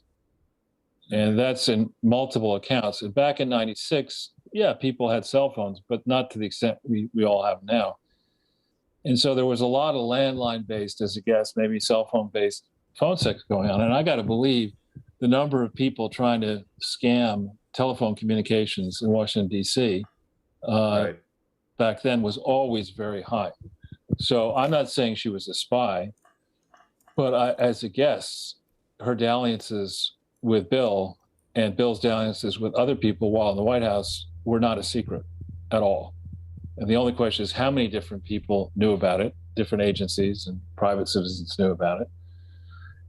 And that's in multiple accounts. And back in 96, yeah, people had cell phones, but not to the extent we all have now. And so there was a lot of landline-based, as a guess, maybe cell phone-based phone sex going on. And I got to believe the number of people trying to scam telephone communications in Washington, D.C., right, back then was always very high. So I'm not saying she was a spy, but as a guess, her dalliances with Bill and Bill's dalliances with other people while in the White House were not a secret at all. And the only question is how many different people knew about it, different agencies and private citizens knew about it.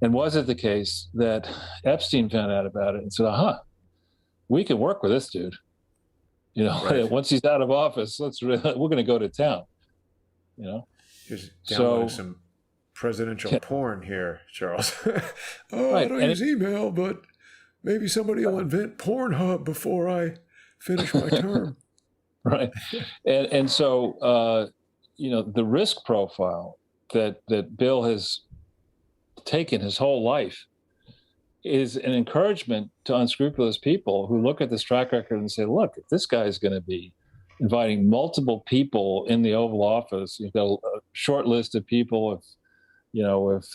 And was it the case that Epstein found out about it and said, we can work with this dude. Right. Once he's out of office, we're going to go to town. Just download some presidential porn here, Charles. Oh, Right. I don't use email, but maybe somebody will invent Pornhub before I finish my term. Right. And so, the risk profile that Bill has taken his whole life is an encouragement to unscrupulous people who look at this track record and say, look, if this guy is going to be inviting multiple people in the Oval Office, you've got a short list of people. If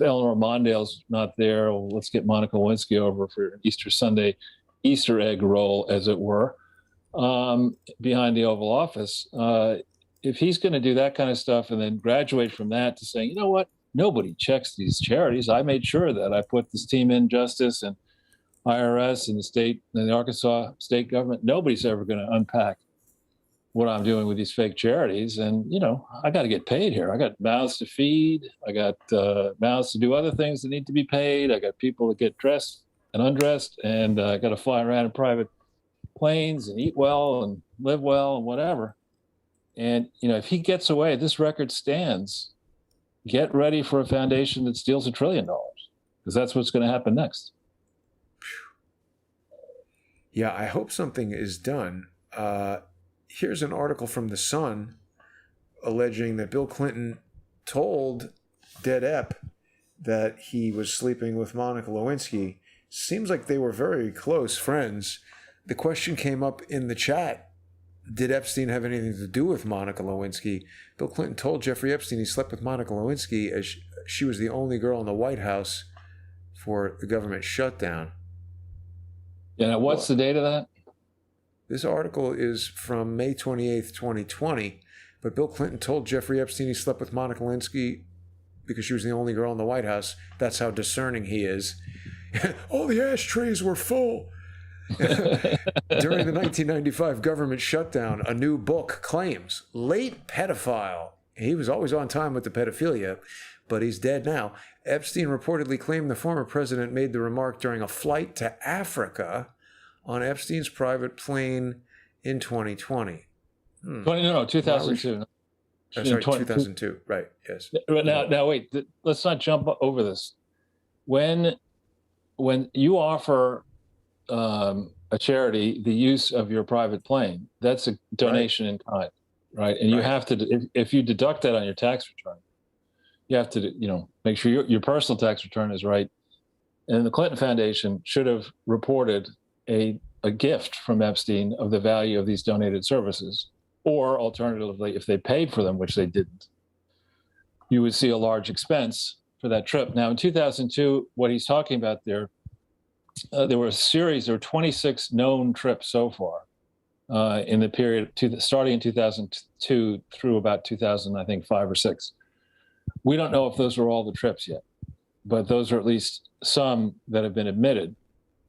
Eleanor Mondale's not there, well, let's get Monica Lewinsky over for an Easter Sunday Easter egg roll, as it were, behind the Oval Office. If he's going to do that kind of stuff and then graduate from that to saying, you know what, nobody checks these charities. I made sure that I put this team in Justice and IRS and the Arkansas state government. Nobody's ever going to unpack what I'm doing with these fake charities. And, I got to get paid here. I got mouths to feed. I got mouths to do other things that need to be paid. I got people that get dressed and undressed, and I got to fly around in private planes and eat well and live well and whatever. And, if he gets away, this record stands. Get ready for a foundation that steals $1 trillion, because that's what's going to happen next. Yeah, I hope something is done. Here's an article from The Sun alleging that Bill Clinton told Dead Ep that he was sleeping with Monica Lewinsky. Seems like they were very close friends. The question came up in the chat. Did Epstein have anything to do with Monica Lewinsky? Bill Clinton told Jeffrey Epstein he slept with Monica Lewinsky as she was the only girl in the White House for the government shutdown. Yeah, now what's the date of that? This article is from May 28th, 2020. But Bill Clinton told Jeffrey Epstein he slept with Monica Lewinsky because she was the only girl in the White House. That's how discerning he is. All the ashtrays were full. During the 1995 government shutdown, a new book claims late pedophile. He was always on time with the pedophilia, but he's dead now. Epstein reportedly claimed the former president made the remark during a flight to Africa on Epstein's private plane in 2020. 2002. Sorry, 2002. Right, yes. Now, wait, let's not jump over this. When you offer a charity the use of your private plane, that's a donation in kind, right? And you have to, if you deduct that on your tax return, you have to, make sure your personal tax return is right. And the Clinton Foundation should have reported a gift from Epstein of the value of these donated services, or alternatively, if they paid for them, which they didn't, you would see a large expense for that trip. Now, in 2002, what he's talking about there were 26 known trips so far in the period starting in 2002 through about 2000, I think 5 or 6. We don't know if those are all the trips yet, but those are at least some that have been admitted.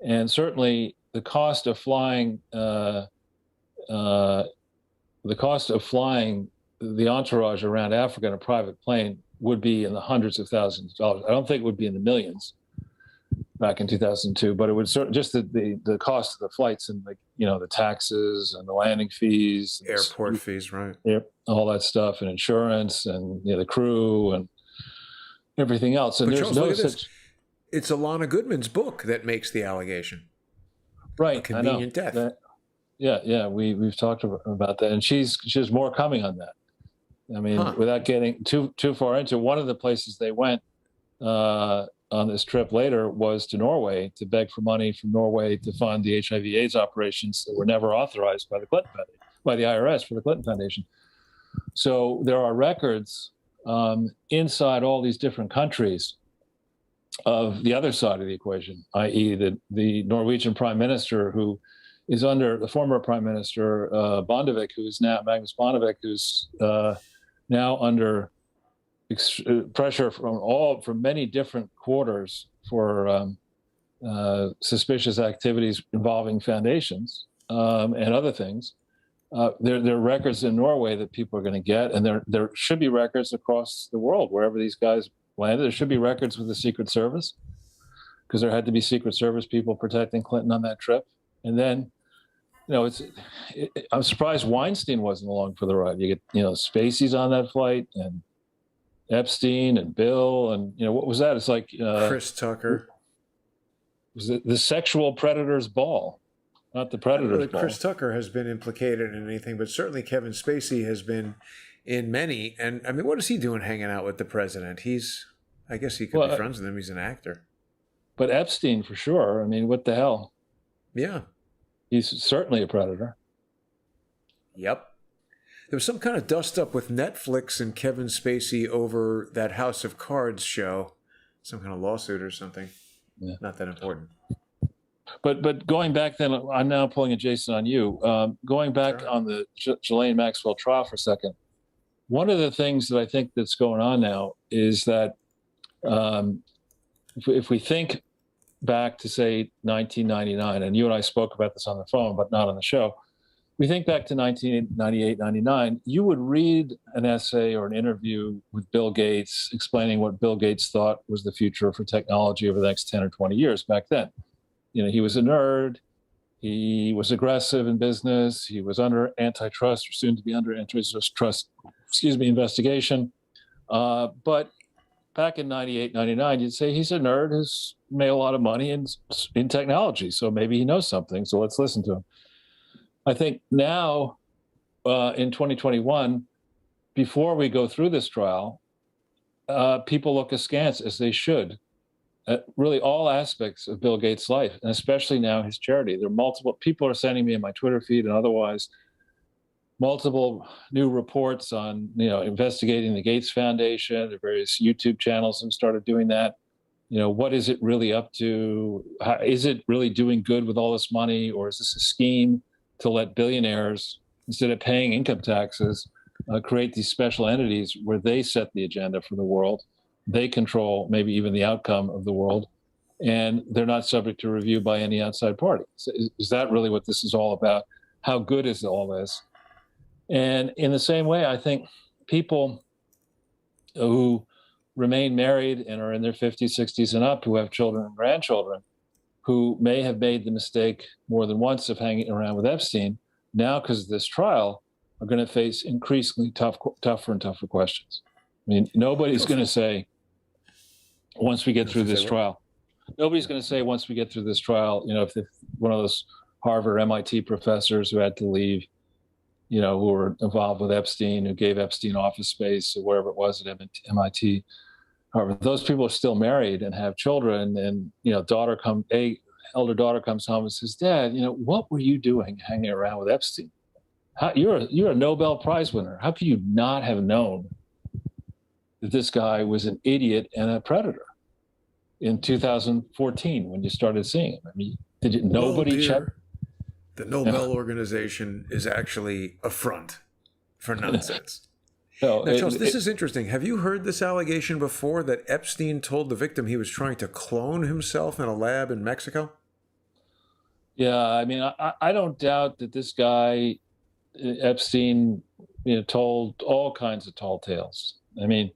And certainly the cost of flying the entourage around Africa in a private plane would be in the hundreds of thousands of dollars. I don't think it would be in the millions back in 2002, but it would just the cost of the flights and the taxes and the landing fees, airport fees, right? All that stuff, and insurance, and the crew and everything else. And but there's Charles, no such. It's Alana Goodman's book that makes the allegation. Right, a convenient death. Yeah, we've talked about that, and she's more coming on that. I mean, without getting too far into, one of the places they went on this trip later was to Norway to beg for money from Norway to fund the HIV/AIDS operations that were never authorized by the IRS for the Clinton Foundation. So there are records inside all these different countries of the other side of the equation, i.e. the Norwegian prime minister, who is under the former prime minister Bondevik, who's now Magnus Bondevik, who's now under pressure from many different quarters for suspicious activities involving foundations and other things. There are records in Norway that people are going to get, and there should be records across the world wherever these guys landed. There should be records with the Secret Service, because there had to be Secret Service people protecting Clinton on that trip. And then, I'm surprised Weinstein wasn't along for the ride. You get, Spacey's on that flight, and Epstein and Bill, and what was that? It's like Chris Tucker. Was it the sexual predator's ball, not the I don't know predator's that ball? Chris Tucker has been implicated in anything, but certainly Kevin Spacey has been in many. And I mean, what is he doing hanging out with the president? I guess he could be friends with him. He's an actor. But Epstein, for sure. I mean, what the hell? Yeah. He's certainly a predator. Yep. There was some kind of dust up with Netflix and Kevin Spacey over that House of Cards show. Some kind of lawsuit or something. Yeah. Not that important. But going back then, I'm now pulling a Jason on you. Going back on the Ghislaine Maxwell trial for a second, one of the things that I think that's going on now is that if we think back to, say, 1999, and you and I spoke about this on the phone, but not on the show, we think back to 1998, 99, you would read an essay or an interview with Bill Gates explaining what Bill Gates thought was the future for technology over the next 10 or 20 years back then. He was a nerd. He was aggressive in business. He was under antitrust or soon to be under antitrust, investigation. But back in 98, 99, you'd say he's a nerd who's made a lot of money in technology. So maybe he knows something. So let's listen to him. I think now in 2021, before we go through this trial, people look askance, as they should, at really all aspects of Bill Gates' life, and especially now his charity. There are multiple people are sending me in my Twitter feed and otherwise multiple new reports on, investigating the Gates Foundation. The various YouTube channels have started doing that. What is it really up to? Is it really doing good with all this money, or is this a scheme to let billionaires, instead of paying income taxes, create these special entities where they set the agenda for the world? They control maybe even the outcome of the world, and they're not subject to review by any outside party. So is that really what this is all about? How good is all this? And in the same way, I think people who remain married and are in their 50s, 60s and up, who have children and grandchildren, who may have made the mistake more than once of hanging around with Epstein, now because of this trial, are going to face increasingly tougher and tougher questions. I mean, nobody's going to say, once we get through this trial, if one of those Harvard, MIT professors who had to leave, who were involved with Epstein, who gave Epstein office space or wherever it was at MIT, however, those people are still married and have children, and elder daughter comes home and says, "Dad, what were you doing hanging around with Epstein? You're a Nobel Prize winner. How could you not have known that this guy was an idiot and a predator in 2014 when you started seeing him?" I mean, nobody check? The Nobel organization is actually a front for nonsense. Now, Charles, this is interesting. Have you heard this allegation before, that Epstein told the victim he was trying to clone himself in a lab in Mexico? Yeah, I mean, I don't doubt that this guy, Epstein, told all kinds of tall tales. I mean,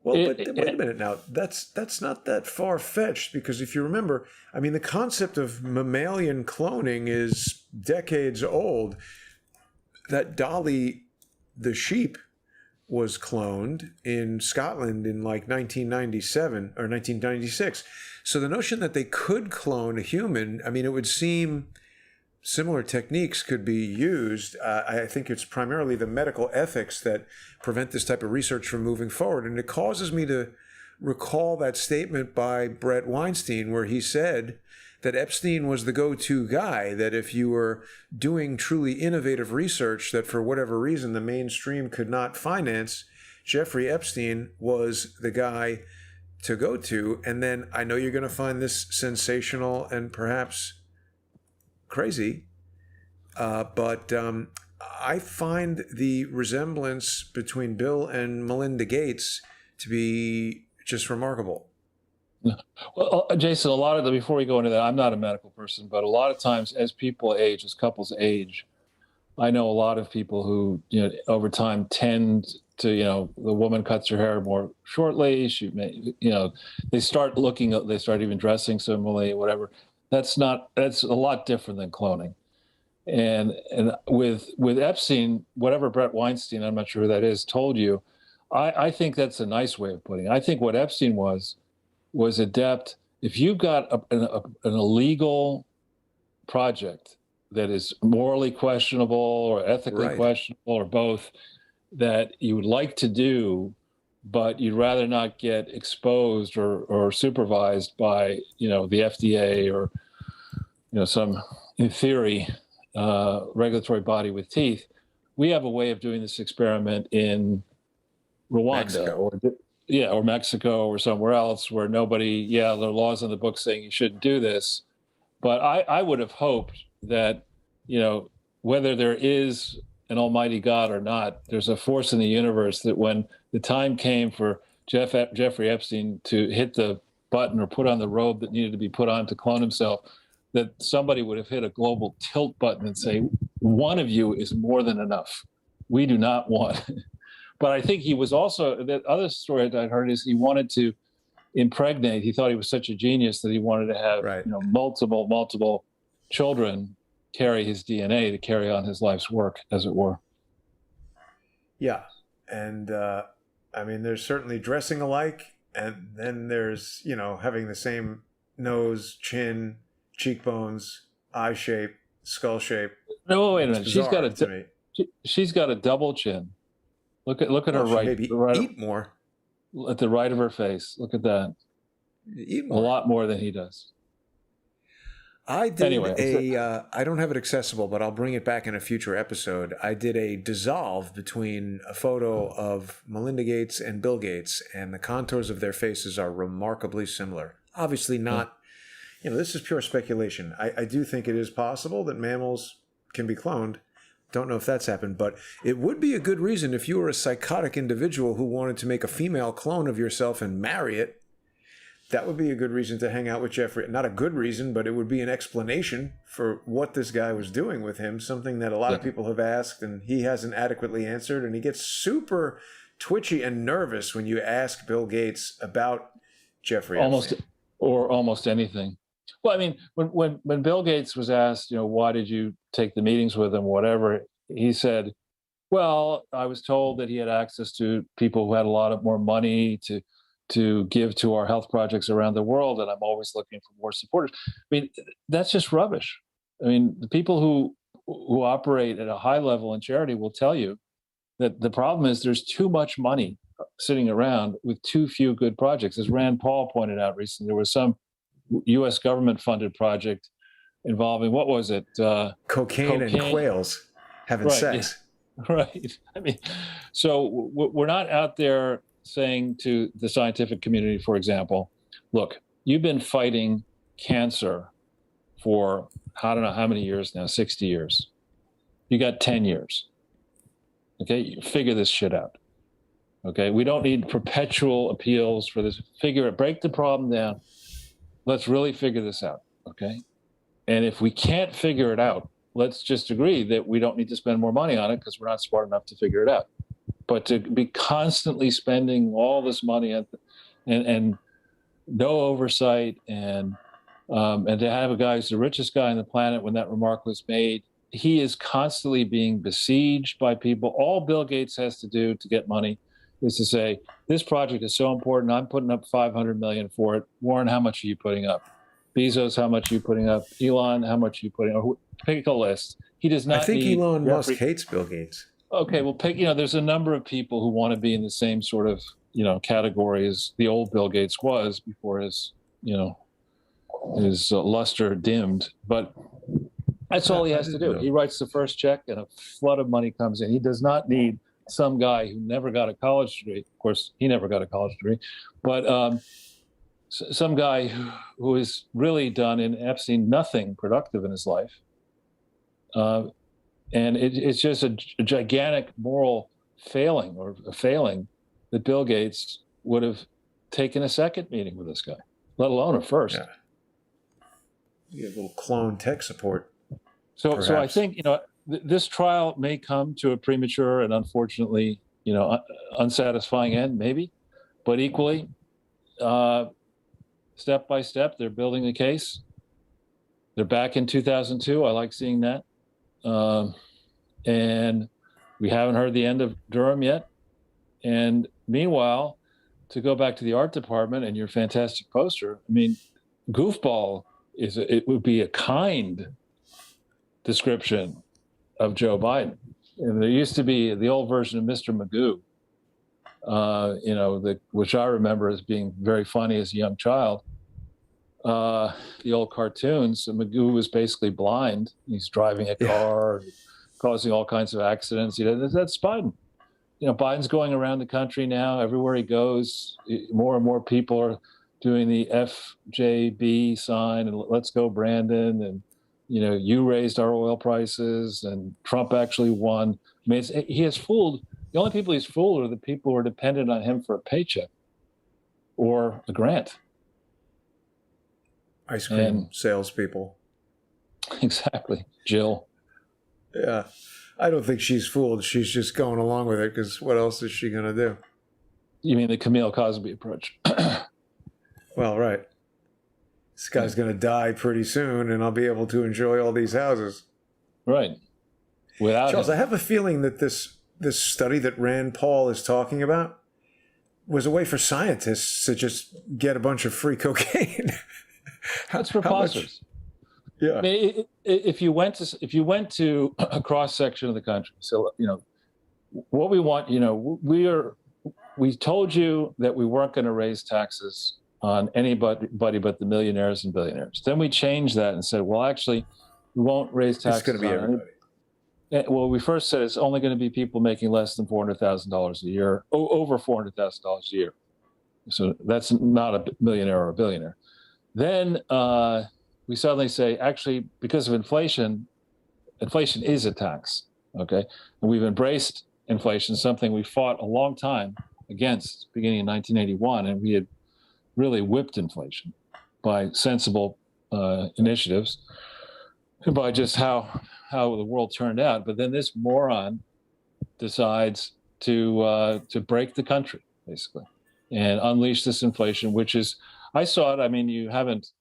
well, but wait a minute now. That's not that far-fetched, because if you remember, I mean, the concept of mammalian cloning is decades old. That Dolly the sheep was cloned in Scotland in like 1997 or 1996. So the notion that they could clone a human, I mean, it would seem similar techniques could be used. I think it's primarily the medical ethics that prevent this type of research from moving forward. And it causes me to recall that statement by Brett Weinstein where he said that Epstein was the go-to guy, that if you were doing truly innovative research that for whatever reason the mainstream could not finance, Jeffrey Epstein was the guy to go to. And then I know you're going to find this sensational and perhaps crazy, but I find the resemblance between Bill and Melinda Gates to be just remarkable. Well, Jason, before we go into that, I'm not a medical person, but a lot of times as people age, as couples age, I know a lot of people who, over time tend to, the woman cuts her hair more shortly. She may, they start even dressing similarly, whatever. That's a lot different than cloning. And with Epstein, whatever Brett Weinstein, I'm not sure who that is, told you, I think that's a nice way of putting it. I think what Epstein was adept. If you've got an illegal project that is morally questionable or ethically Right. questionable or both, that you would like to do, but you'd rather not get exposed or supervised by, the FDA or, some, in theory, regulatory body with teeth. We have a way of doing this experiment in Rwanda Mexico. or Mexico or somewhere else where nobody, there are laws on the books saying you shouldn't do this. But I would have hoped that, whether there is an almighty God or not, there's a force in the universe that when the time came for Jeffrey Epstein to hit the button or put on the robe that needed to be put on to clone himself, that somebody would have hit a global tilt button and say, one of you is more than enough. We do not want. But I think he was also, the other story I'd heard is he wanted to impregnate. He thought he was such a genius that he wanted to have Right. multiple children carry his DNA to carry on his life's work, as it were. Yeah. And there's certainly dressing alike, and then there's, having the same nose, chin, cheekbones, eye shape, skull shape. No, wait a minute. She's got a double chin. Look at her right. Maybe eat more. At the right of her face. Look at that. Eat more. A lot more than he does. I did I don't have it accessible, but I'll bring it back in a future episode. I did a dissolve between a photo of Melinda Gates and Bill Gates, and the contours of their faces are remarkably similar. Obviously not, this is pure speculation. I do think it is possible that mammals can be cloned. Don't know if that's happened, but it would be a good reason if you were a psychotic individual who wanted to make a female clone of yourself and marry it. That would be a good reason to hang out with Jeffrey. Not a good reason, but it would be an explanation for what this guy was doing with him, something that a lot of people have asked and he hasn't adequately answered. And he gets super twitchy and nervous when you ask Bill Gates about Jeffrey Epstein. Almost anything. Well, I mean, when Bill Gates was asked, why did you take the meetings with him, whatever, he said, well, I was told that he had access to people who had a lot of more money to give to our health projects around the world, and I'm always looking for more supporters. I mean, that's just rubbish. I mean, the people who operate at a high level in charity will tell you that the problem is there's too much money sitting around with too few good projects. As Rand Paul pointed out recently, there was some U.S. government-funded project involving, what was it? Cocaine and quails having sex. Right. I mean, so we're not out there saying to the scientific community, for example, look, you've been fighting cancer for, I don't know how many years now, 60 years. You got 10 years. Okay, figure this shit out. Okay, we don't need perpetual appeals for this. Break the problem down. Let's really figure this out, okay? And if we can't figure it out, let's just agree that we don't need to spend more money on it because we're not smart enough to figure it out. But to be constantly spending all this money and no oversight and to have a guy who's the richest guy on the planet when that remark was made, he is constantly being besieged by people. All Bill Gates has to do to get money is to say, this project is so important, I'm putting up $500 million for it. Warren, how much are you putting up? Bezos, how much are you putting up? Elon, how much are you putting up? Pick a list. He does not. I think Elon Musk hates Bill Gates. Okay, well, there's a number of people who want to be in the same sort of, category as the old Bill Gates was before his luster dimmed. But that's all he has to do. He writes the first check and a flood of money comes in. He does not need some guy who never got a college degree. Of course, he never got a college degree, but some guy who has really done in Epstein nothing productive in his life. And it's just a gigantic moral failing or a failing that Bill Gates would have taken a second meeting with this guy, let alone a first. Yeah. You have a little clone tech support. So I think, this trial may come to a premature and unfortunately, unsatisfying end, maybe, but equally, step by step, they're building the case. They're back in 2002. I like seeing that. And we haven't heard the end of Durham yet. And meanwhile, to go back to the art department and your fantastic poster, I mean, goofball it would be a kind description of Joe Biden. And there used to be the old version of Mr. Magoo, which I remember as being very funny as a young child. The old cartoons, Magoo was basically blind. He's driving a car, causing all kinds of accidents. That's Biden. Biden's going around the country now. Everywhere he goes, more and more people are doing the FJB sign and let's go, Brandon. And, you raised our oil prices and Trump actually won. I mean, he has fooled. The only people he's fooled are the people who are dependent on him for a paycheck or a grant. Ice cream salespeople. Exactly. Jill. Yeah. I don't think she's fooled. She's just going along with it because what else is she going to do? You mean the Camille Cosby approach? Well, right. This guy's going to die pretty soon and I'll be able to enjoy all these houses. Right. Without Charles, him. I have a feeling that this study that Rand Paul is talking about was a way for scientists to just get a bunch of free cocaine. That's preposterous. Yeah. I mean, if you went to a cross section of the country, so what we want, we told you that we weren't going to raise taxes on anybody but the millionaires and billionaires. Then we changed that and said, well, actually, we won't raise taxes. It's going to be everybody. Well, we first said it's only going to be people making less than $400,000 a year, over $400,000 a year. So that's not a millionaire or a billionaire. Then we suddenly say, actually, because of inflation is a tax, okay? And we've embraced inflation, something we fought a long time against beginning in 1981, and we had really whipped inflation by sensible initiatives and by just how the world turned out. But then this moron decides to break the country, basically, and unleash this inflation, which is, I saw it. I mean, you haven't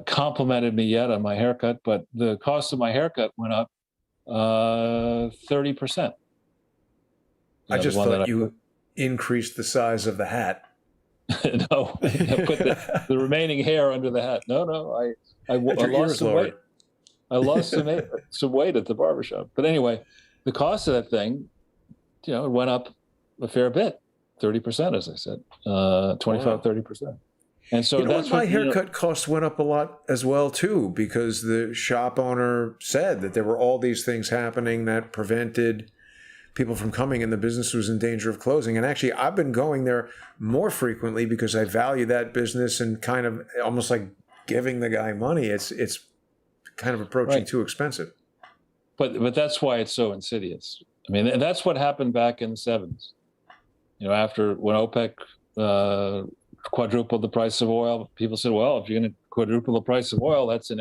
complimented me yet on my haircut, but the cost of my haircut went up 30%. I just thought you increased the size of the hat. No, I put the remaining hair under the hat. No, I lost some weight. I lost some weight at the barbershop. But anyway, the cost of that thing, it went up a fair bit. 30%, as I said, 30%. And so that's my haircut cost went up a lot as well, too, because the shop owner said that there were all these things happening that prevented people from coming and the business was in danger of closing. And actually, I've been going there more frequently because I value that business and kind of almost like giving the guy money. It's kind of approaching too expensive. But that's why it's so insidious. I mean, and that's what happened back in the 70s. After when OPEC quadrupled the price of oil, people said, well, if you're going to quadruple the price of oil, that's in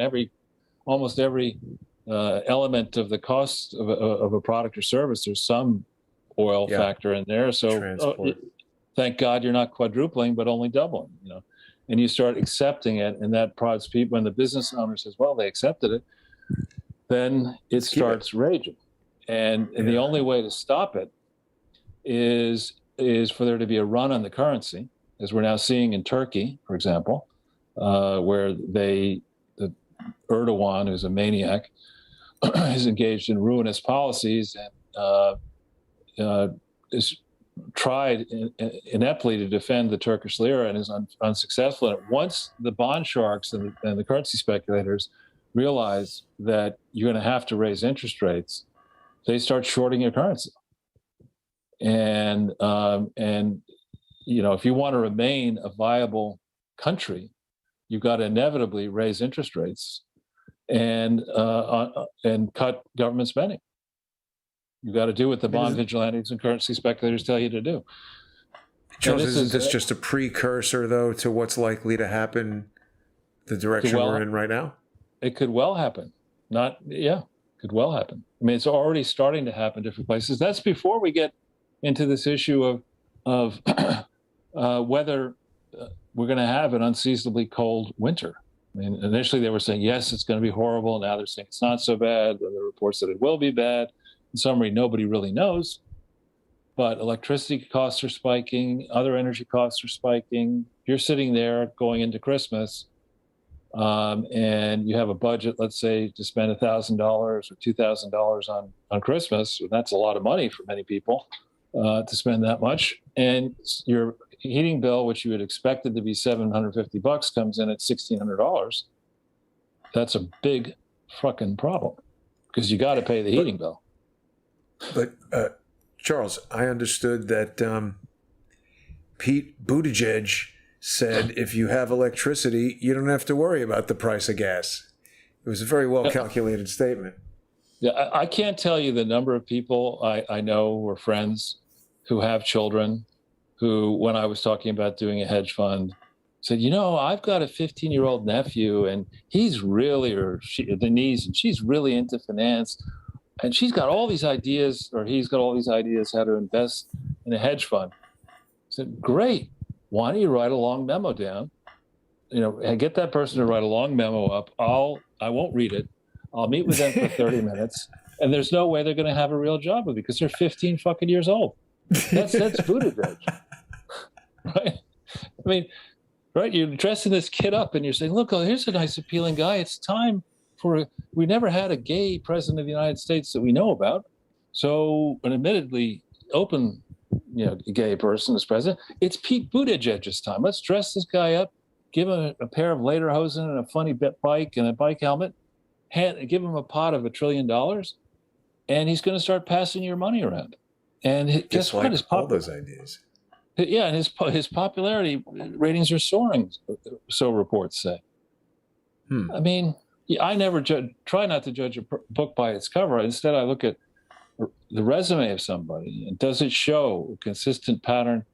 almost every element of the cost of a product or service. There's some oil factor in there. So thank God you're not quadrupling, but only doubling, and you start accepting it. And that prods people. When the business owner says, well, they accepted it, then it starts raging. And the only way to stop it is for there to be a run on the currency, as we're now seeing in Turkey, for example, where Erdogan, who's a maniac, is engaged in ruinous policies and is tried ineptly to defend the Turkish lira and is unsuccessful. And once the bond sharks and the currency speculators realize that you're going to have to raise interest rates, they start shorting your currency. And if you want to remain a viable country, you've got to inevitably raise interest rates and cut government spending. You've got to do what the bond vigilantes and currency speculators tell you to do. Charles, isn't this just a precursor, though, to what's likely to happen the direction we're in right now? It could well happen. Could well happen. I mean, it's already starting to happen in different places. That's before we get into this issue of whether we're going to have an unseasonably cold winter. I mean, initially they were saying, yes, it's going to be horrible. Now they're saying it's not so bad. There are reports that it will be bad. In summary, nobody really knows. but electricity costs are spiking, other energy costs are spiking. You're sitting there going into Christmas, and you have a budget, let's say, to spend $1,000 or $2,000 on Christmas. That's a lot of money for many people to spend that much. And your heating bill, which you had expected to be $750, comes in at $1,600. That's a big fucking problem because you got to pay the heating bill. But Charles, I understood that Pete Buttigieg said if you have electricity, you don't have to worry about the price of gas. It was a very well calculated statement. Yeah, I can't tell you the number of people I know or friends who have children who, when I was talking about doing a hedge fund, said, I've got a 15-year-old nephew and he's really, Denise, and she's really into finance. And she's got all these ideas, or he's got all these ideas how to invest in a hedge fund. I said, great. Why don't you write a long memo down? And get that person to write a long memo up. I won't read it. I'll meet with them for 30 minutes. And there's no way they're going to have a real job with it because they're 15 fucking years old. That's Buttigieg. Right? I mean, right? You're dressing this kid up and you're saying, look, here's a nice appealing guy. It's time. We never had a gay president of the United States that we know about. So an admittedly open, gay person as president. It's Pete Buttigieg's time. Let's dress this guy up, give him a pair of lederhosen and a funny bike and a bike helmet, give him a pot of $1 trillion, and he's going to start passing your money around. And guess what? All those ideas. Yeah, and his popularity ratings are soaring, so reports say. I mean, I never try not to judge a book by its cover. Instead, I look at the resume of somebody, and does it show a consistent pattern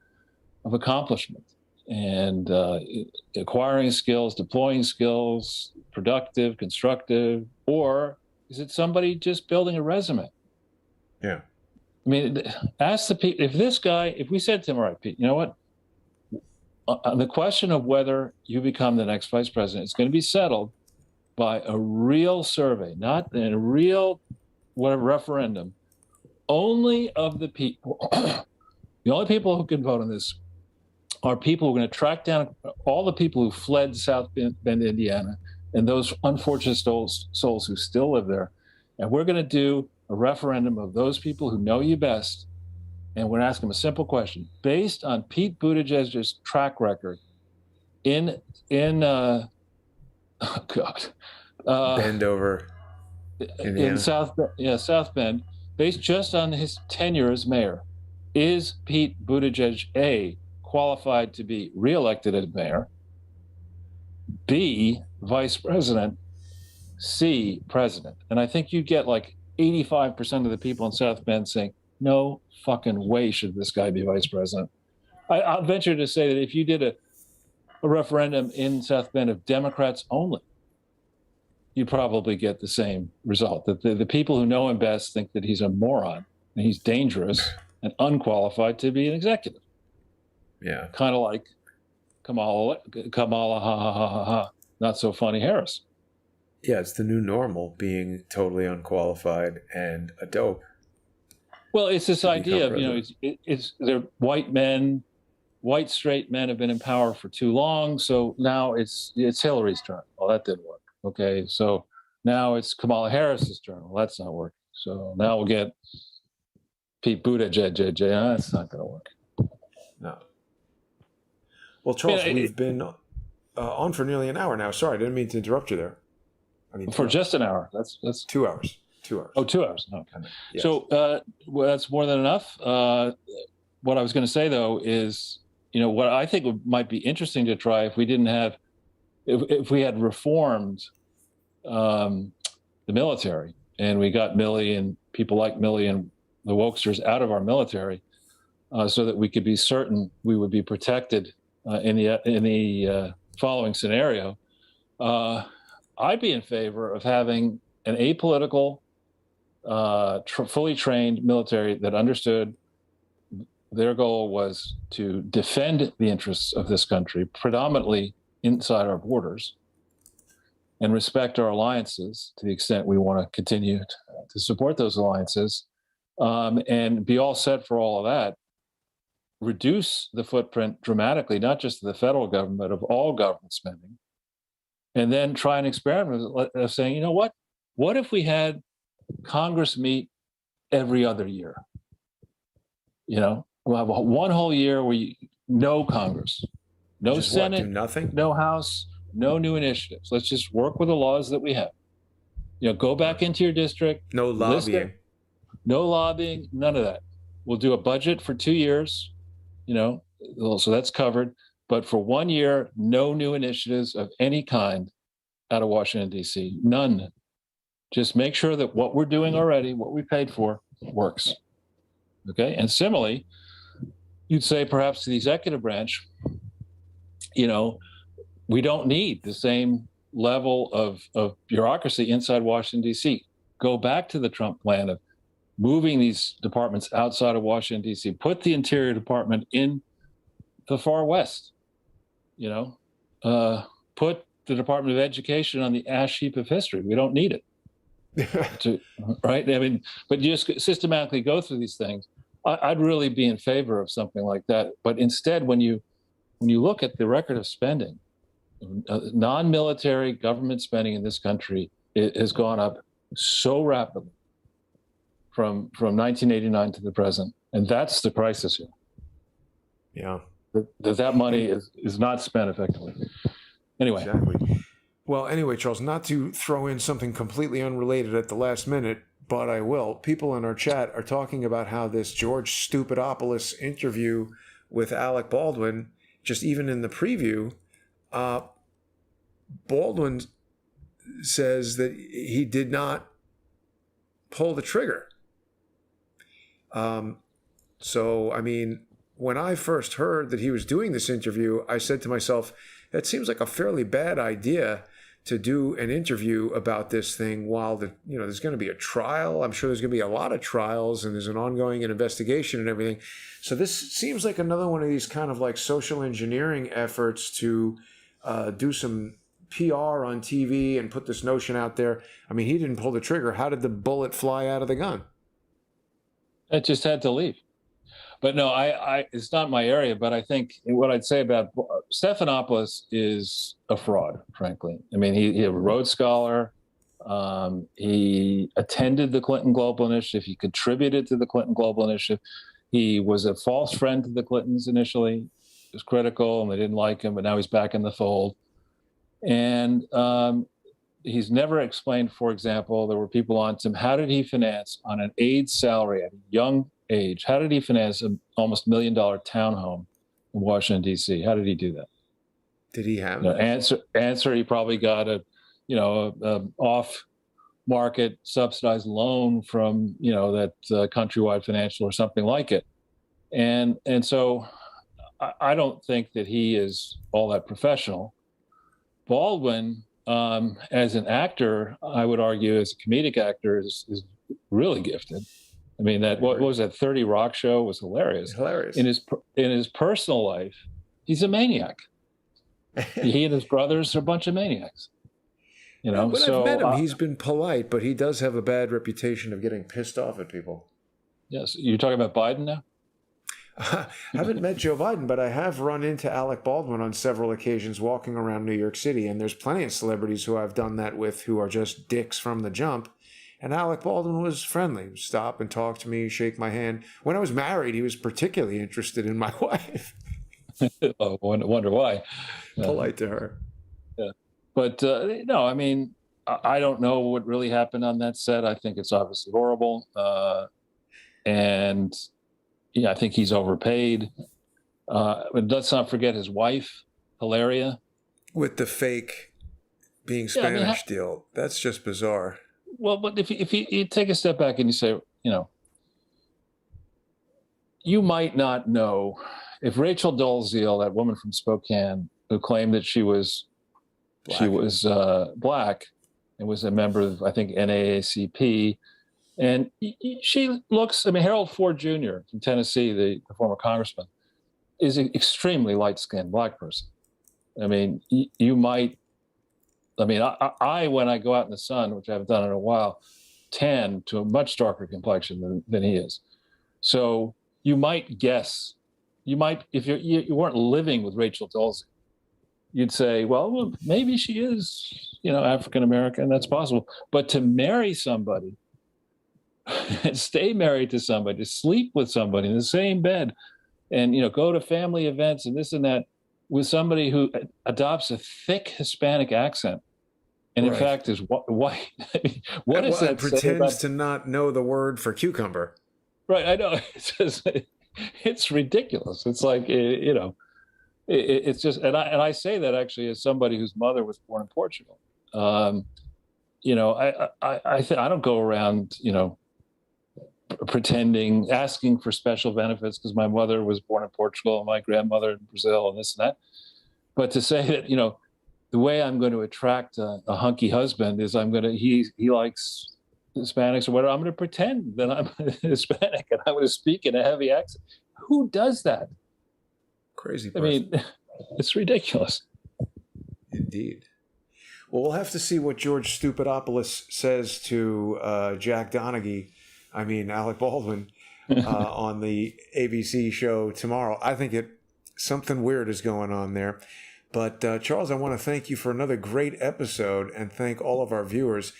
of accomplishment and acquiring skills, deploying skills, productive, constructive, or is it somebody just building a resume? Yeah. I mean, ask the people, if we said to him, all right, Pete, you know what? On the question of whether you become the next vice president, it's going to be settled by a real survey, not in a real referendum, only of the people. The only people who can vote on this are people who are going to track down all the people who fled South Bend, Indiana, and those unfortunate souls who still live there. And we're going to do a referendum of those people who know you best. And we're going to ask them a simple question. Based on Pete Buttigieg's track record oh God. Bend over. Indiana. In South Bend, based just on his tenure as mayor, is Pete Buttigieg A, qualified to be reelected as mayor, B, vice president, C, president? And I think you get like 85% of the people in South Bend saying, no fucking way should this guy be vice president. I'll venture to say that if you did a referendum in South Bend of Democrats only, you probably get the same result. That the people who know him best think that he's a moron and he's dangerous and unqualified to be an executive. Yeah. Kind of like Kamala, not so funny Harris. Yeah, it's the new normal, being totally unqualified and a dope. Well, it's this idea of, it's they're white men, white straight men have been in power for too long, so now it's Hillary's turn. Well, that didn't work. Okay, so now it's Kamala Harris's turn. Well, that's not working. So now we'll get Pete Buttigieg. That's not going to work. No. Well, Charles, we've been on for nearly an hour now. Sorry, I didn't mean to interrupt you there. For just an hour. That's 2 hours. 2 hours. Oh, 2 hours. Okay. Yes. So that's more than enough. What I was going to say, though, is, what I think might be interesting to try if we didn't have, if we had reformed the military and we got Milley and people like Milley and the wokesters out of our military, so that we could be certain we would be protected in the following scenario, I'd be in favor of having an apolitical, fully trained military that understood their goal was to defend the interests of this country, predominantly inside our borders, and respect our alliances to the extent we want to continue to support those alliances, and be all set for all of that, reduce the footprint dramatically, not just of the federal government, but of all government spending, and then try and experiment with saying, you know what? What if we had Congress meet every other year? We'll have one whole year where no Congress, no Just Senate, do nothing? no House, no new initiatives. Let's just work with the laws that we have. Go back into your district. No lobbying. No lobbying, none of that. We'll do a budget for 2 years, so that's covered. But for 1 year, no new initiatives of any kind out of Washington, D.C. None. Just make sure that what we're doing already, what we paid for, works. Okay? And similarly, you'd say perhaps to the executive branch, we don't need the same level of bureaucracy inside Washington, D.C. Go back to the Trump plan of moving these departments outside of Washington, D.C. Put the Interior Department in the far west. Put the Department of Education on the ash heap of history. We don't need it. Right? I mean, but you just systematically go through these things. I'd really be in favor of something like that. But instead, when you look at the record of spending, non-military government spending in this country, it has gone up so rapidly from 1989 to the present, and that's the crisis here. Yeah, that money is not spent effectively. Anyway. Exactly. Well, anyway, Charles, not to throw in something completely unrelated at the last minute, but I will. People in our chat are talking about how this George Stupidopoulos interview with Alec Baldwin, just even in the preview, Baldwin says that he did not pull the trigger. So, I mean, when I first heard that he was doing this interview, I said to myself, that seems like a fairly bad idea to do an interview about this thing while there's going to be a trial. I'm sure there's going to be a lot of trials, and there's an ongoing investigation and everything. So this seems like another one of these kind of like social engineering efforts to do some PR on TV and put this notion out there. I mean, he didn't pull the trigger. How did the bullet fly out of the gun? It just had to leave. But no, it's not my area, but I think what I'd say about Stephanopoulos is a fraud, frankly. I mean, he's a Rhodes Scholar. He attended the Clinton Global Initiative. He contributed to the Clinton Global Initiative. He was a false friend to the Clintons initially. He was critical, and they didn't like him, but now he's back in the fold. And he's never explained, for example, there were people on him, how did he finance on an aide's salary at a young age? How did he finance an almost $1 million townhome in Washington, D.C.? How did he do that? Did he have answer? He probably got a off-market subsidized loan from that Countrywide Financial or something like it, and so I don't think that he is all that professional. Baldwin, as an actor, I would argue, as a comedic actor, is really gifted. I mean, what was that 30 Rock show was hilarious. Hilarious. In his personal life, he's a maniac. He and his brothers are a bunch of maniacs. When I've met him, he's been polite, but he does have a bad reputation of getting pissed off at people. Yes, you're talking about Biden now? I haven't met Joe Biden, but I have run into Alec Baldwin on several occasions walking around New York City, and there's plenty of celebrities who I've done that with who are just dicks from the jump. And Alec Baldwin was friendly. He would stop and talk to me, shake my hand. When I was married, he was particularly interested in my wife. I wonder why. Polite to her. Yeah. But no, I mean, I don't know what really happened on that set. I think it's obviously horrible. And I think he's overpaid. But let's not forget his wife, Hilaria. With the fake being Spanish deal. That's just bizarre. Well, but if you take a step back and you say, you might not know if Rachel Dolezal, that woman from Spokane who claimed that she was black and was a member of, I think, NAACP, and she looks. I mean, Harold Ford Jr. from Tennessee, the former congressman, is an extremely light-skinned black person. I mean, you might. I mean, I when I go out in the sun, which I haven't done in a while, tan to a much darker complexion than he is. So you might guess, if you weren't living with Rachel Dolezal, you'd say, well, maybe she is, African American. That's possible. But to marry somebody, and stay married to somebody, to sleep with somebody in the same bed, and go to family events and this and that with somebody who adopts a thick Hispanic accent, and in fact is white. What is that? Pretends to not know the word for cucumber. Right, I know. It's ridiculous. It's like it's just, and I say that actually as somebody whose mother was born in Portugal. I don't go around pretending, asking for special benefits because my mother was born in Portugal and my grandmother in Brazil and this and that. But to say that the way I'm going to attract a hunky husband is he likes Hispanics or whatever. I'm going to pretend that I'm Hispanic and I'm going to speak in a heavy accent. Who does that? Crazy person. I mean, it's ridiculous. Indeed. Well, we'll have to see what George Stupidopoulos says to Alec Baldwin, on the ABC show tomorrow. I think something weird is going on there. But Charles, I want to thank you for another great episode and thank all of our viewers.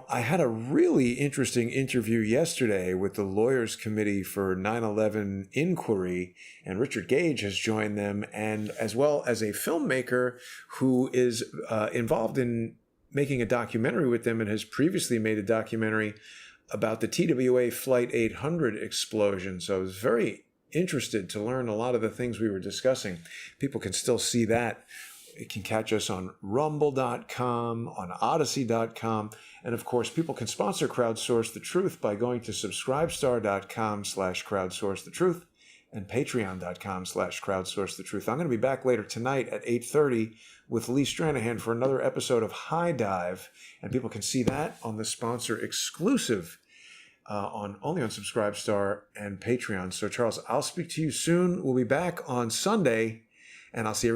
I had a really interesting interview yesterday with the Lawyers Committee for 9/11 Inquiry, and Richard Gage has joined them, and as well as a filmmaker who is involved in making a documentary with them and has previously made a documentary about the TWA Flight 800 explosion. So I was very interested to learn a lot of the things we were discussing. People can still see that. You can catch us on rumble.com, on odyssey.com, and of course, people can sponsor Crowdsource the Truth by going to subscribestar.com/crowdsource the truth and patreon.com/crowdsource the truth. I'm going to be back later tonight at 8:30 with Lee Stranahan for another episode of High Dive, and people can see that on the sponsor exclusive only on Subscribestar and Patreon. So Charles, I'll speak to you soon. We'll be back on Sunday, and I'll see you